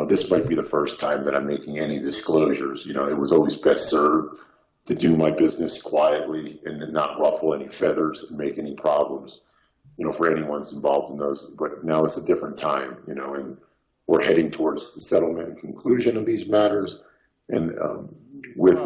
[SPEAKER 4] this might be the first time that I'm making any disclosures. It was always best served to do my business quietly and not ruffle any feathers and make any problems, for anyone's involved in those. But now it's a different time, and we're heading towards the settlement and conclusion of these matters. And with,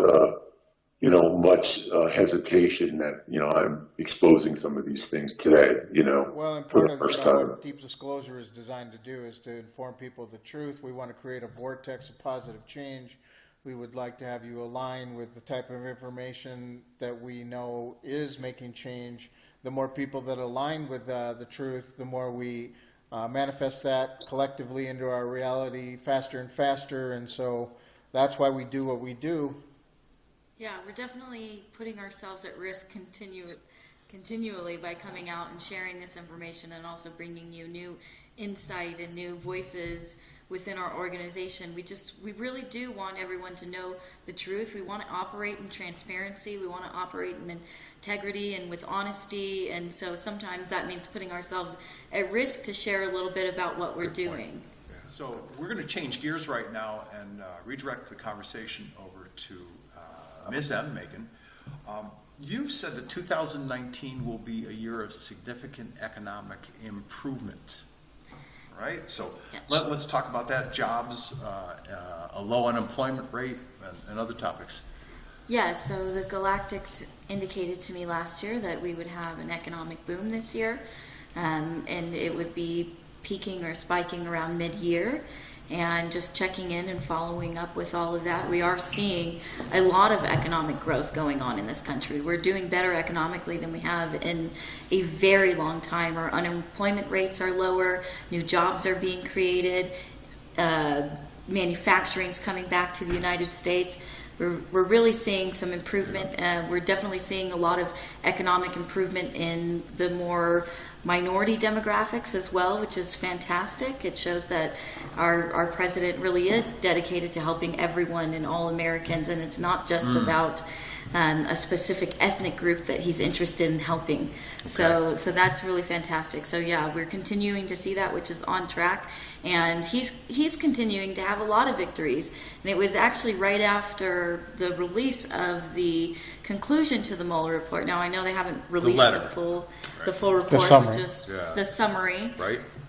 [SPEAKER 4] much hesitation that, I'm exposing some of these things today,
[SPEAKER 3] Well, and
[SPEAKER 4] for
[SPEAKER 3] part
[SPEAKER 4] the
[SPEAKER 3] of
[SPEAKER 4] first time.
[SPEAKER 3] what Deep Disclosure is designed to do is to inform people of the truth. We want to create a vortex of positive change. We would like to have you align with the type of information that we know is making change. The more people that align with the truth, the more we manifest that collectively into our reality faster and faster. And so that's why we do what we do.
[SPEAKER 2] Yeah, we're definitely putting ourselves at risk continually by coming out and sharing this information, and also bringing you new insight and new voices within our organization. We really do want everyone to know the truth. We want to operate in transparency. We want to operate in integrity and with honesty. And so sometimes that means putting ourselves at risk to share a little bit about what we're doing.
[SPEAKER 1] Yeah. So we're going to change gears right now and redirect the conversation over to Ms. M. Megan. You've said that 2019 will be a year of significant economic improvement, right? So let's talk about that, jobs, a low unemployment rate, and other topics.
[SPEAKER 2] Yeah, so the Galactics indicated to me last year that we would have an economic boom this year, and it would be peaking or spiking around mid-year. And just checking in and following up with all of that, we are seeing a lot of economic growth going on in this country. We're doing better economically than we have in a very long time. Our unemployment rates are lower, new jobs are being created, manufacturing's coming back to the United States. we're really seeing some improvement. We're definitely seeing a lot of economic improvement in the more minority demographics as well, which is fantastic. It shows that our president really is dedicated to helping everyone and all Americans, and it's not just about a specific ethnic group that he's interested in helping. So that's really fantastic. So yeah, we're continuing to see that, which is on track, and he's continuing to have a lot of victories. And it was actually right after the release of the conclusion to the Mueller report. Now I know they haven't released the full report,
[SPEAKER 3] summary.
[SPEAKER 2] just the summary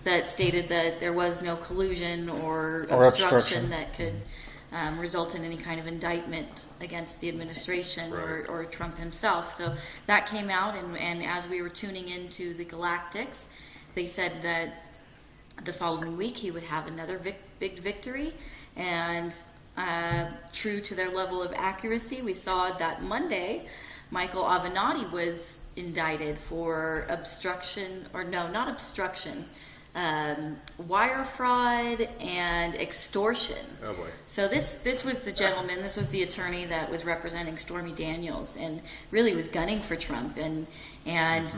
[SPEAKER 2] that stated that there was no collusion or obstruction that could result in any kind of indictment against the administration or Trump himself. So that came out, and as we were tuning into the Galactics, they said that the following week he would have another big victory, and true to their level of accuracy, we saw that Monday Michael Avenatti was indicted for obstruction, or no, not obstruction, wire fraud and extortion.
[SPEAKER 1] Oh boy.
[SPEAKER 2] So this was the gentleman, this was the attorney that was representing Stormy Daniels and really was gunning for Trump and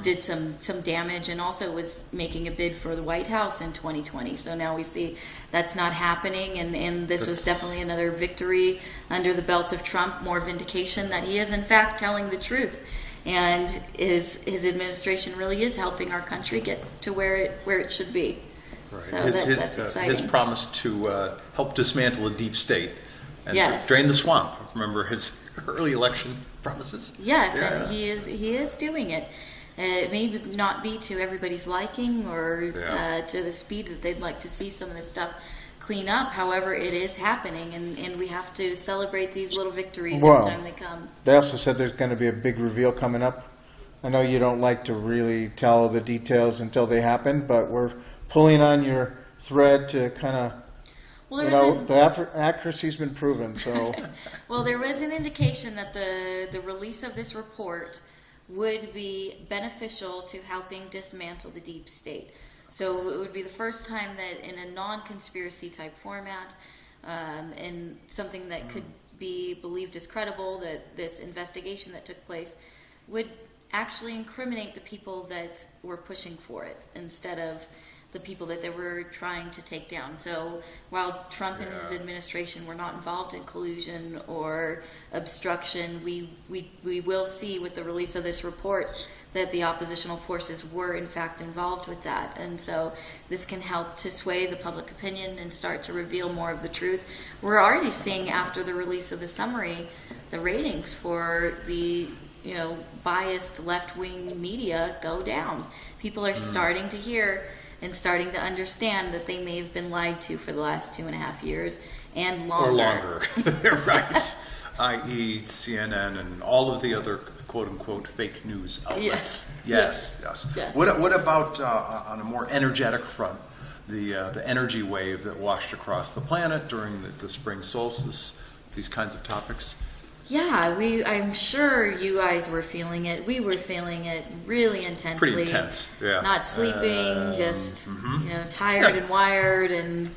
[SPEAKER 2] did some damage, and also was making a bid for the White House in 2020. So now we see that's not happening, and this was definitely another victory under the belt of Trump, more vindication that he is in fact telling the truth. And his administration really is helping our country get to where it should be.
[SPEAKER 1] Right.
[SPEAKER 2] So that's exciting.
[SPEAKER 1] His promise to help dismantle a deep state and
[SPEAKER 2] Yes.
[SPEAKER 1] to drain the swamp. Remember his early election promises?
[SPEAKER 2] Yes,
[SPEAKER 1] Yeah.
[SPEAKER 2] and he is doing it. It may not be to everybody's liking or to the speed that they'd like to see some of this stuff clean up. However, it is happening, and we have to celebrate these little victories every time they come.
[SPEAKER 3] They also said there's going to be a big reveal coming up. I know you don't like to really tell the details until they happen, but we're pulling on your thread to kind of, the accuracy's been proven. So,
[SPEAKER 2] well, there was an indication that the release of this report would be beneficial to helping dismantle the deep state. So it would be the first time that in a non-conspiracy type format, and something that could be believed as credible, that this investigation that took place would actually incriminate the people that were pushing for it instead of the people that they were trying to take down. So while Trump and his administration were not involved in collusion or obstruction, we will see with the release of this report that the oppositional forces were in fact involved with that. And so this can help to sway the public opinion and start to reveal more of the truth. We're already seeing, after the release of the summary, the ratings for the biased left-wing media go down. People are starting to hear and starting to understand that they may have been lied to for the last 2.5 years and longer.
[SPEAKER 1] Or longer. Right. I.e. CNN and all of the other quote-unquote fake news outlets. Yes. What about on a more energetic front, the energy wave that washed across the planet during the spring solstice, these kinds of topics?
[SPEAKER 2] Yeah, I'm sure you guys were feeling it. We were feeling it really intensely.
[SPEAKER 1] Pretty intense, yeah.
[SPEAKER 2] Not sleeping, just tired and wired, and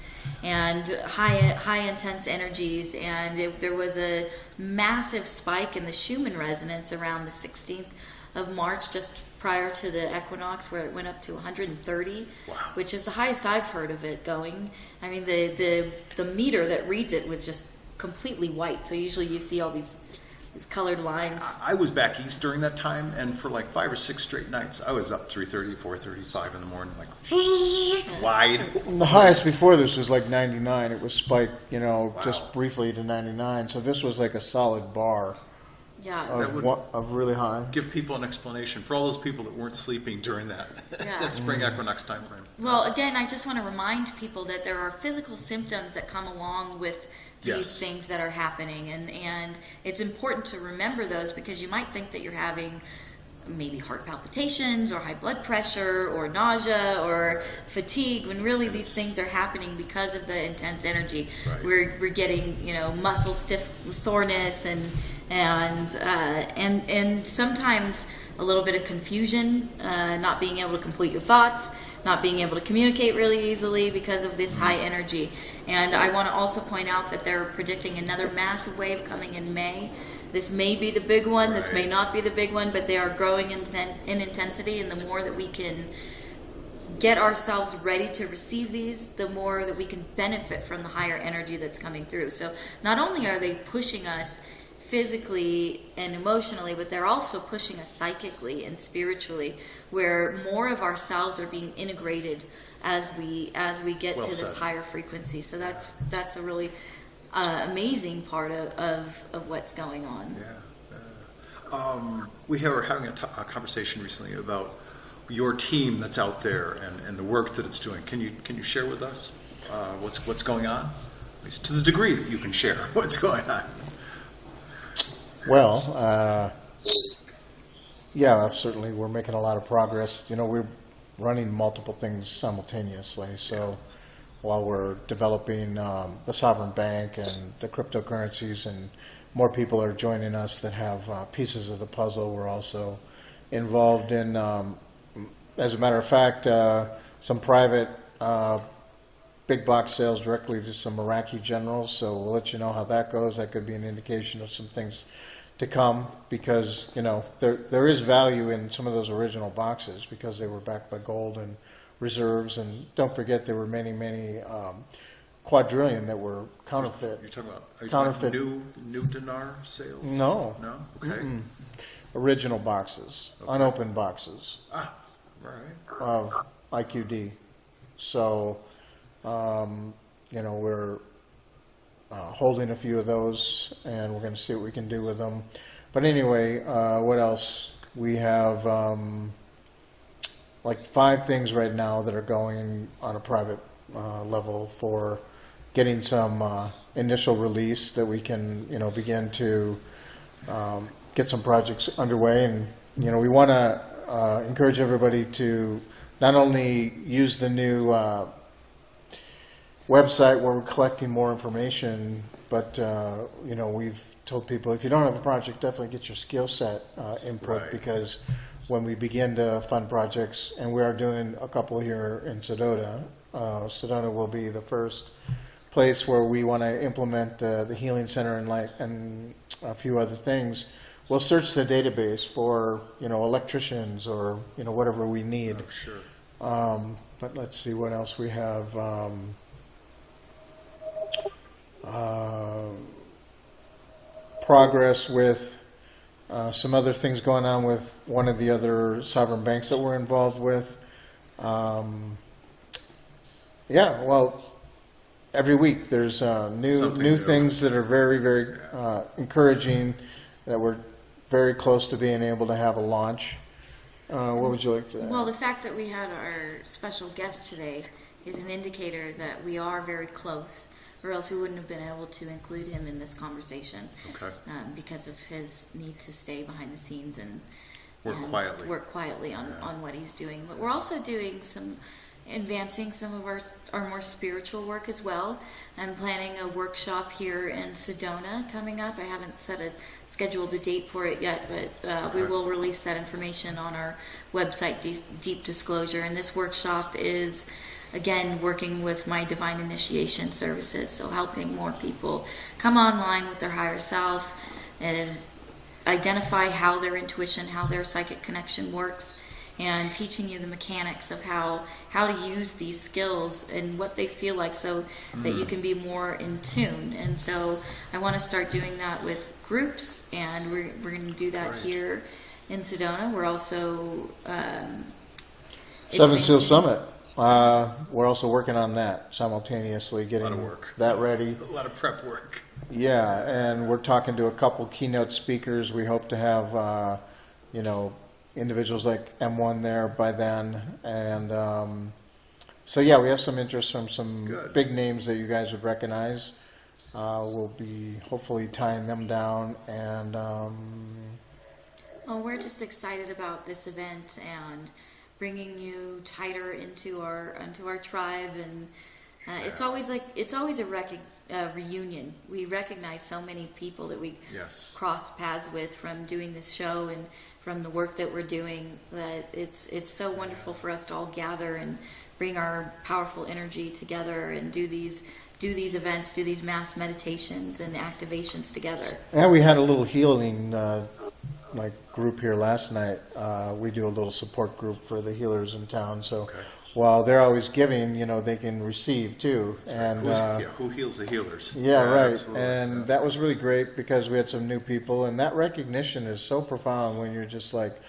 [SPEAKER 2] high intense energies. And there was a massive spike in the Schumann resonance around the 16th of March, just prior to the equinox, where it went up to 130, which is the highest I've heard of it going. I mean, the meter that reads it was just completely white. So usually you see all these colored lines.
[SPEAKER 1] I was back east during that time, and for like 5 or 6 straight nights, I was up 3:30, 4:35 in the morning, like wide.
[SPEAKER 3] the highest before this was like 99. It was spiked, just briefly to 99. So this was like a solid bar of really high.
[SPEAKER 1] Give people an explanation for all those people that weren't sleeping during that spring equinox time frame.
[SPEAKER 2] Well, again, I just want to remind people that there are physical symptoms that come along with these things that are happening, and it's important to remember those, because you might think that you're having maybe heart palpitations or high blood pressure or nausea or fatigue, when really these things are happening because of the intense energy. We're getting muscle stiff soreness and sometimes a little bit of confusion, not being able to complete your thoughts, not being able to communicate really easily because of this high energy. And I want to also point out that they're predicting another massive wave coming in May. This may be the big one, this may not be the big one, but they are growing in intensity, and the more that we can get ourselves ready to receive these, the more that we can benefit from the higher energy that's coming through. So not only are they pushing us physically and emotionally, but they're also pushing us psychically and spiritually, where more of ourselves are being integrated as we get to this higher frequency. So that's a really amazing part of what's going on.
[SPEAKER 1] We were having a conversation recently about your team that's out there and the work that it's doing. Can you share with us what's going on? At least to the degree that you can share what's going on.
[SPEAKER 3] Well, yeah, certainly we're making a lot of progress. You know, we're running multiple things simultaneously. So while we're developing the sovereign bank and the cryptocurrencies, and more people are joining us that have pieces of the puzzle, we're also involved in, as a matter of fact, some private big box sales directly to some Iraqi generals. So we'll let you know how that goes. That could be an indication of some things to come, because you know there is value in some of those original boxes because they were backed by gold and reserves, and don't forget there were many quadrillion that were counterfeit.
[SPEAKER 1] You're talking about
[SPEAKER 3] counterfeit
[SPEAKER 1] new dinar sales?
[SPEAKER 3] No.
[SPEAKER 1] Okay.
[SPEAKER 3] Original boxes, unopened boxes
[SPEAKER 1] Right.
[SPEAKER 3] of IQD. So you know, we're holding a few of those, and we're going to see what we can do with them. But anyway, what else? We have like 5 things right now that are going on a private level for getting some initial release that we can, you know, begin to get some projects underway. And, you know, we want to encourage everybody to not only use the new website where we're collecting more information, but you know, we've told people if you don't have a project, definitely get your skill set input,
[SPEAKER 1] Right.
[SPEAKER 3] because when we begin to fund projects, and we are doing a couple here in Sedona, Sedona will be the first place where we want to implement the healing center and a few other things. We'll search the database for, you know, electricians or, you know, whatever we need.
[SPEAKER 1] Oh, sure.
[SPEAKER 3] But let's see what else we have. Progress with some other things going on with one of the other sovereign banks that we're involved with. Yeah, well, every week there's new things that are very encouraging, that we're very close to being able to have a launch. What would you like to add?
[SPEAKER 2] Well, the fact that we had our special guest today is an indicator that we are very close, or else we wouldn't have been able to include him in this conversation.
[SPEAKER 1] Okay.
[SPEAKER 2] Because of his need to stay behind the scenes and
[SPEAKER 1] Work quietly.
[SPEAKER 2] on what he's doing. But we're also doing advancing some of our more spiritual work as well. I'm planning a workshop here in Sedona coming up. I haven't scheduled a date for it yet, but we will release that information on our website, Deep Disclosure. And this workshop is, again, working with my divine initiation services, so helping more people come online with their higher self and identify how their intuition, how their psychic connection works, and teaching you the mechanics of how to use these skills and what they feel like, so that you can be more in tune. And so I want to start doing that with groups, and we're going to do that here in Sedona. We're also
[SPEAKER 3] Seven Seal Summit. We're also working on that simultaneously, getting
[SPEAKER 1] A lot of work.
[SPEAKER 3] that ready.
[SPEAKER 1] A lot of prep work.
[SPEAKER 3] Yeah, and we're talking to a couple keynote speakers. We hope to have, you know, individuals like M1 there by then. And so, yeah, we have some interest from some
[SPEAKER 1] Good.
[SPEAKER 3] big names that you guys would recognize. We'll be hopefully tying them down. And
[SPEAKER 2] well, we're just excited about this event and bringing you tighter into our tribe, and It's always a reunion. We recognize so many people that we
[SPEAKER 1] Yes.
[SPEAKER 2] cross paths with from doing this show and from the work that we're doing. That it's so wonderful for us to all gather and bring our powerful energy together and do these events, do these mass meditations and activations together.
[SPEAKER 3] And we had a little healing group here last night. We do a little support group for the healers in town. So
[SPEAKER 1] Okay.
[SPEAKER 3] while they're always giving, they can receive too. And
[SPEAKER 1] Who heals the healers?
[SPEAKER 3] yeah, right.
[SPEAKER 1] Absolutely.
[SPEAKER 3] And
[SPEAKER 1] Yeah.
[SPEAKER 3] that was really great because we had some new people, and that recognition is so profound when you're just like,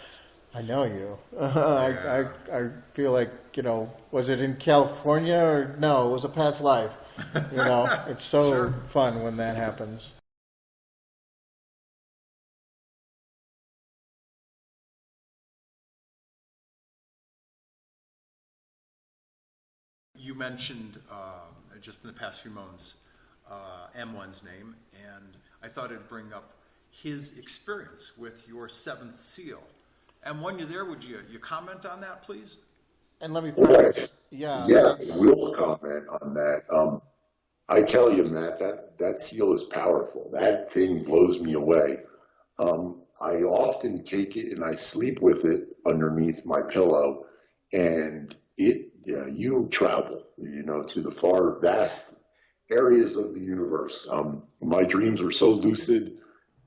[SPEAKER 3] I know you. I feel like, was it in California or no, it was a past life. It's so
[SPEAKER 1] Sure.
[SPEAKER 3] fun when that happens.
[SPEAKER 1] You mentioned just in the past few moments M1's name, and I thought it'd bring up his experience with your seventh seal. M1, you there? Would you comment on that, please?
[SPEAKER 3] And let me
[SPEAKER 4] Right.
[SPEAKER 3] preface, yeah,
[SPEAKER 4] We'll comment on that. I tell you, Matt, that seal is powerful. That thing blows me away. I often take it and I sleep with it underneath my pillow, and you travel, to the far vast areas of the universe. My dreams are so lucid.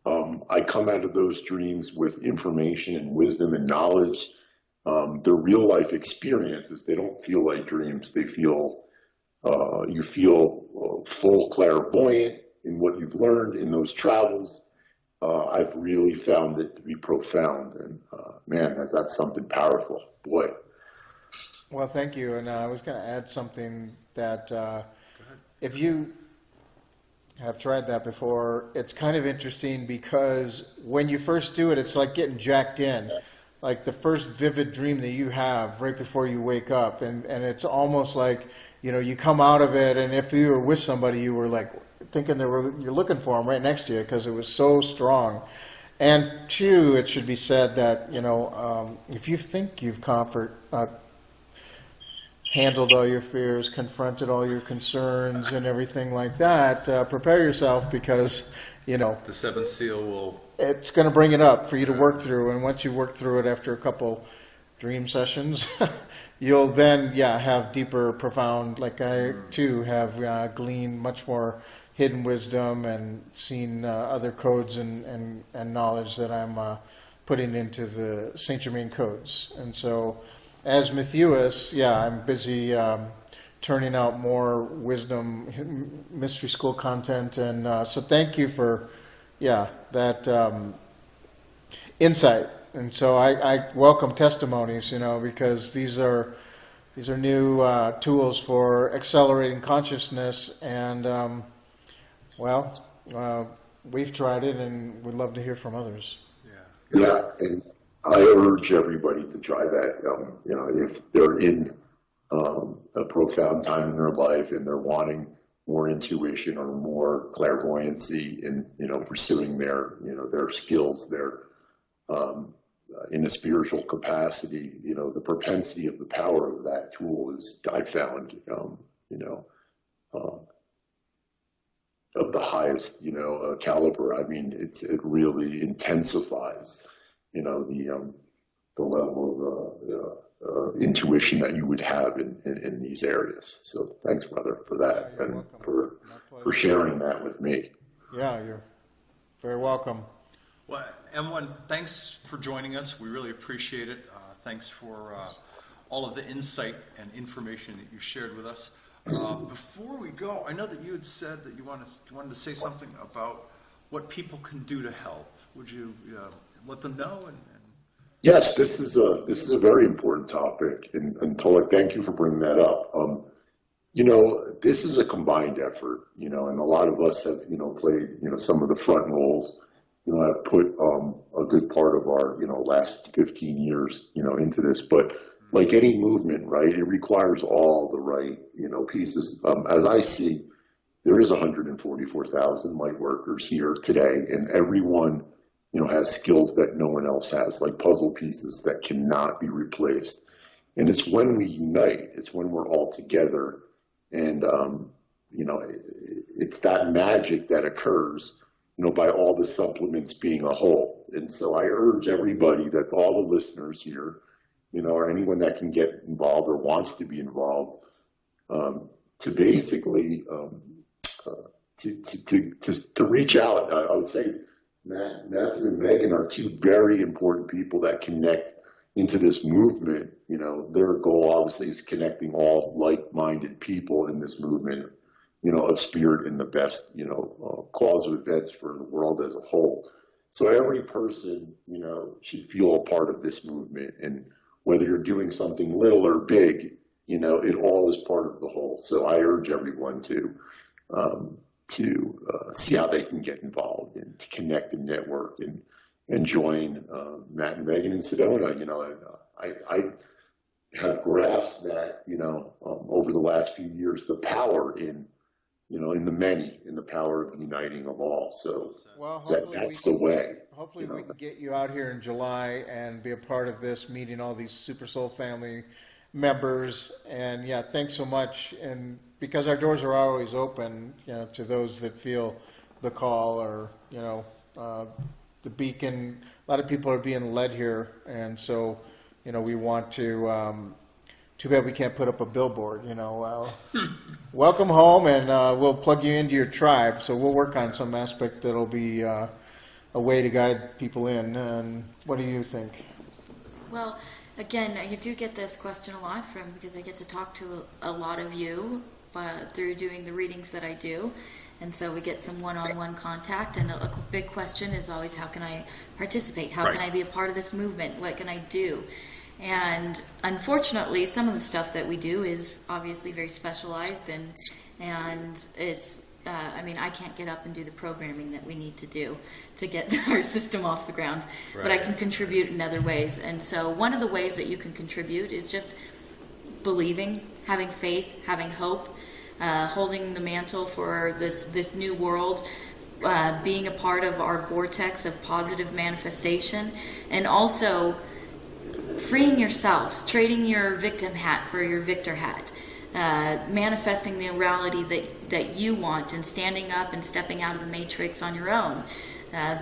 [SPEAKER 4] I come out of those dreams with information and wisdom and knowledge. They're real life experiences. They don't feel like dreams. They feel, you feel full clairvoyant in what you've learned in those travels. I've really found it to be profound, and man, that's something powerful. Boy.
[SPEAKER 3] Well, thank you. And I was going to add something that if you have tried that before, it's kind of interesting because when you first do it, it's like getting jacked in. Like the first vivid dream that you have right before you wake up. And it's almost like, you come out of it, and if you were with somebody, you were like thinking you're looking for them right next to you because it was so strong. And two, it should be said that, if you think you've handled all your fears, confronted all your concerns and everything like that, prepare yourself because,
[SPEAKER 1] The seventh seal will.
[SPEAKER 3] it's going to bring it up for you to work through. And once you work through it after a couple dream sessions, you'll then, have deeper, profound, like I too have gleaned much more hidden wisdom and seen other codes and knowledge that I'm putting into the Saint Germain codes. And so as Methuus, I'm busy turning out more wisdom, mystery school content. And so thank you for, that insight. And so I welcome testimonies, because these are new tools for accelerating consciousness. And, we've tried it, and we'd love to hear from others.
[SPEAKER 4] Yeah, and I urge everybody to try that. If they're in a profound time in their life and they're wanting more intuition or more clairvoyancy in, pursuing their skills, their in a spiritual capacity, the propensity of the power of that tool is, I found, of the highest, caliber. I mean, it really intensifies, the level of intuition that you would have in these areas. So thanks, brother, for that,
[SPEAKER 3] You're
[SPEAKER 4] and
[SPEAKER 3] welcome.
[SPEAKER 4] for sharing that with me.
[SPEAKER 3] Yeah, you're very welcome.
[SPEAKER 1] Well, M1, thanks for joining us. We really appreciate it. Thanks for all of the insight and information that you shared with us. Before we go, I know that you had said that you wanted to say something about what people can do to help. Would you let them know?
[SPEAKER 4] Yes, this is a very important topic, and Tolec, thank you for bringing that up. This is a combined effort, and a lot of us have, played, some of the front roles. I've put a good part of our, last 15 years, into this, but like any movement, right, it requires all the right, pieces. As I see, there is 144,000 light workers here today, and everyone, has skills that no one else has, like puzzle pieces that cannot be replaced. And it's when we unite, it's when we're all together And, it's that magic that occurs, by all the supplements being a whole. And so I urge everybody, that all the listeners here, or anyone that can get involved or wants to be involved, to basically to reach out. I would say Matthew and Megan are two very important people that connect into this movement. Their goal obviously is connecting all like-minded people in this movement, of spirit in the best, cause of events for the world as a whole. So every person, should feel a part of this movement, and whether you're doing something little or big, it all is part of the whole. So I urge everyone to see how they can get involved and to connect and network and join Matt and Megan in Sedona. I have grasped that, over the last few years, the power in the many, in the power of the uniting of all. So
[SPEAKER 3] well,
[SPEAKER 4] that's the way.
[SPEAKER 3] Hopefully we can get you out here in July and be a part of this, meeting all these Super Soul family members. And yeah, thanks so much. And because our doors are always open, to those that feel the call, or, the beacon. A lot of people are being led here. And so, we want to, too bad we can't put up a billboard, welcome home, and we'll plug you into your tribe. So we'll work on some aspect that'll be a way to guide people in. And what do you think?
[SPEAKER 2] Well, again, I do get this question a lot because I get to talk to a lot of you through doing the readings that I do. And so we get some one-on-one contact, and a big question is always, how can I participate? How can I be a part of this movement? What can I do? And unfortunately, some of the stuff that we do is obviously very specialized, and it's, I can't get up and do the programming that we need to do to get our system off the ground, but I can contribute in other ways. And so one of the ways that you can contribute is just believing, having faith, having hope, holding the mantle for this new world, being a part of our vortex of positive manifestation, and also freeing yourselves, trading your victim hat for your victor hat, manifesting the reality that you want, and standing up and stepping out of the matrix on your own.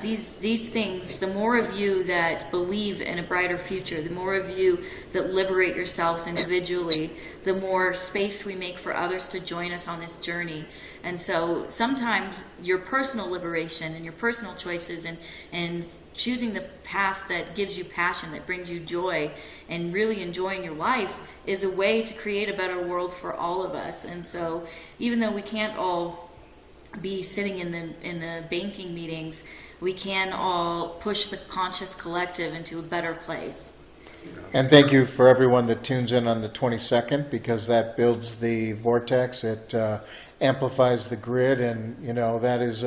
[SPEAKER 2] These things, the more of you that believe in a brighter future, the more of you that liberate yourselves individually, the more space we make for others to join us on this journey. And so sometimes your personal liberation and your personal choices and choosing the path that gives you passion, that brings you joy, and really enjoying your life is a way to create a better world for all of us. And so even though we can't all be sitting in the banking meetings, we can all push the conscious collective into a better place.
[SPEAKER 3] And thank you for everyone that tunes in on the 22nd, because that builds the vortex. It amplifies the grid, and that is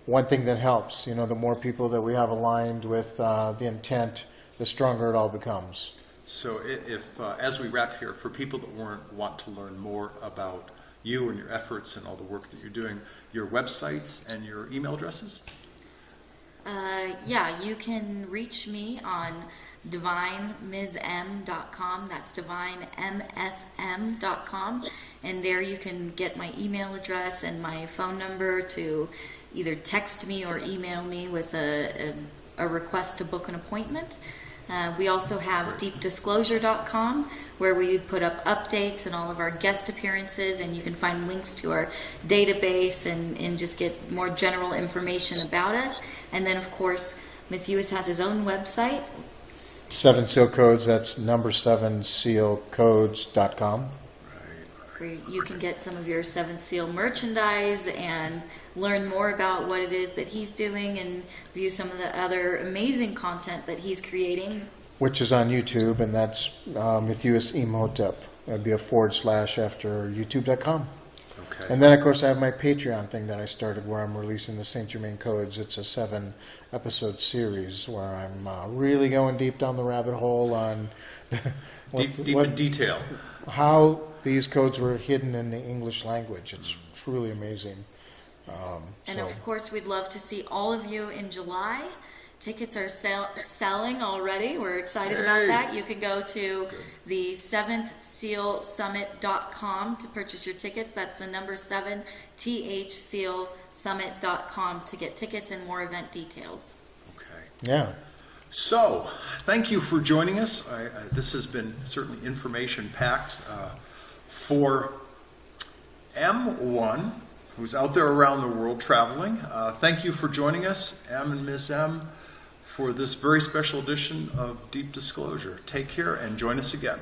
[SPEAKER 3] one thing that helps. The more people that we have aligned with the intent, the stronger it all becomes.
[SPEAKER 1] So if as we wrap here, for people that want to learn more about you and your efforts and all the work that you're doing, your websites and your email addresses?
[SPEAKER 2] You can reach me on divinemsm.com. That's divinemsm.com. And there you can get my email address and my phone number to either text me or email me with a request to book an appointment. We also have deepdisclosure.com, where we put up updates and all of our guest appearances, and you can find links to our database and just get more general information about us. And then, of course, Matthias has his own website.
[SPEAKER 3] 7 Seal Codes, that's number 7sealcodes.com.
[SPEAKER 2] Where you can get some of your 7 Seal merchandise and learn more about what it is that he's doing, and view some of the other amazing content that he's creating.
[SPEAKER 3] Which is on YouTube, and that's Matthias Imhotep. That'd be a / after youtube.com.
[SPEAKER 1] Okay.
[SPEAKER 3] And then, of course, I have my Patreon thing that I started, where I'm releasing the Saint Germain Codes. It's a 7-episode series where I'm really going deep down the rabbit hole on
[SPEAKER 1] deep in detail.
[SPEAKER 3] How these codes were hidden in the English language. It's truly amazing.
[SPEAKER 2] And of course, we'd love to see all of you in July tickets are selling already. We're excited about
[SPEAKER 1] Hey.
[SPEAKER 2] that. You can go to the 7thsealsummit.com to purchase your tickets. That's the number 7, thsealsummit.com to get tickets and more event details.
[SPEAKER 1] Okay.
[SPEAKER 3] Yeah.
[SPEAKER 1] So, thank you for joining us. This has been certainly information-packed for M1, who's out there around the world traveling. Thank you for joining us, M and Ms. M, for this very special edition of Deep Disclosure. Take care and join us again.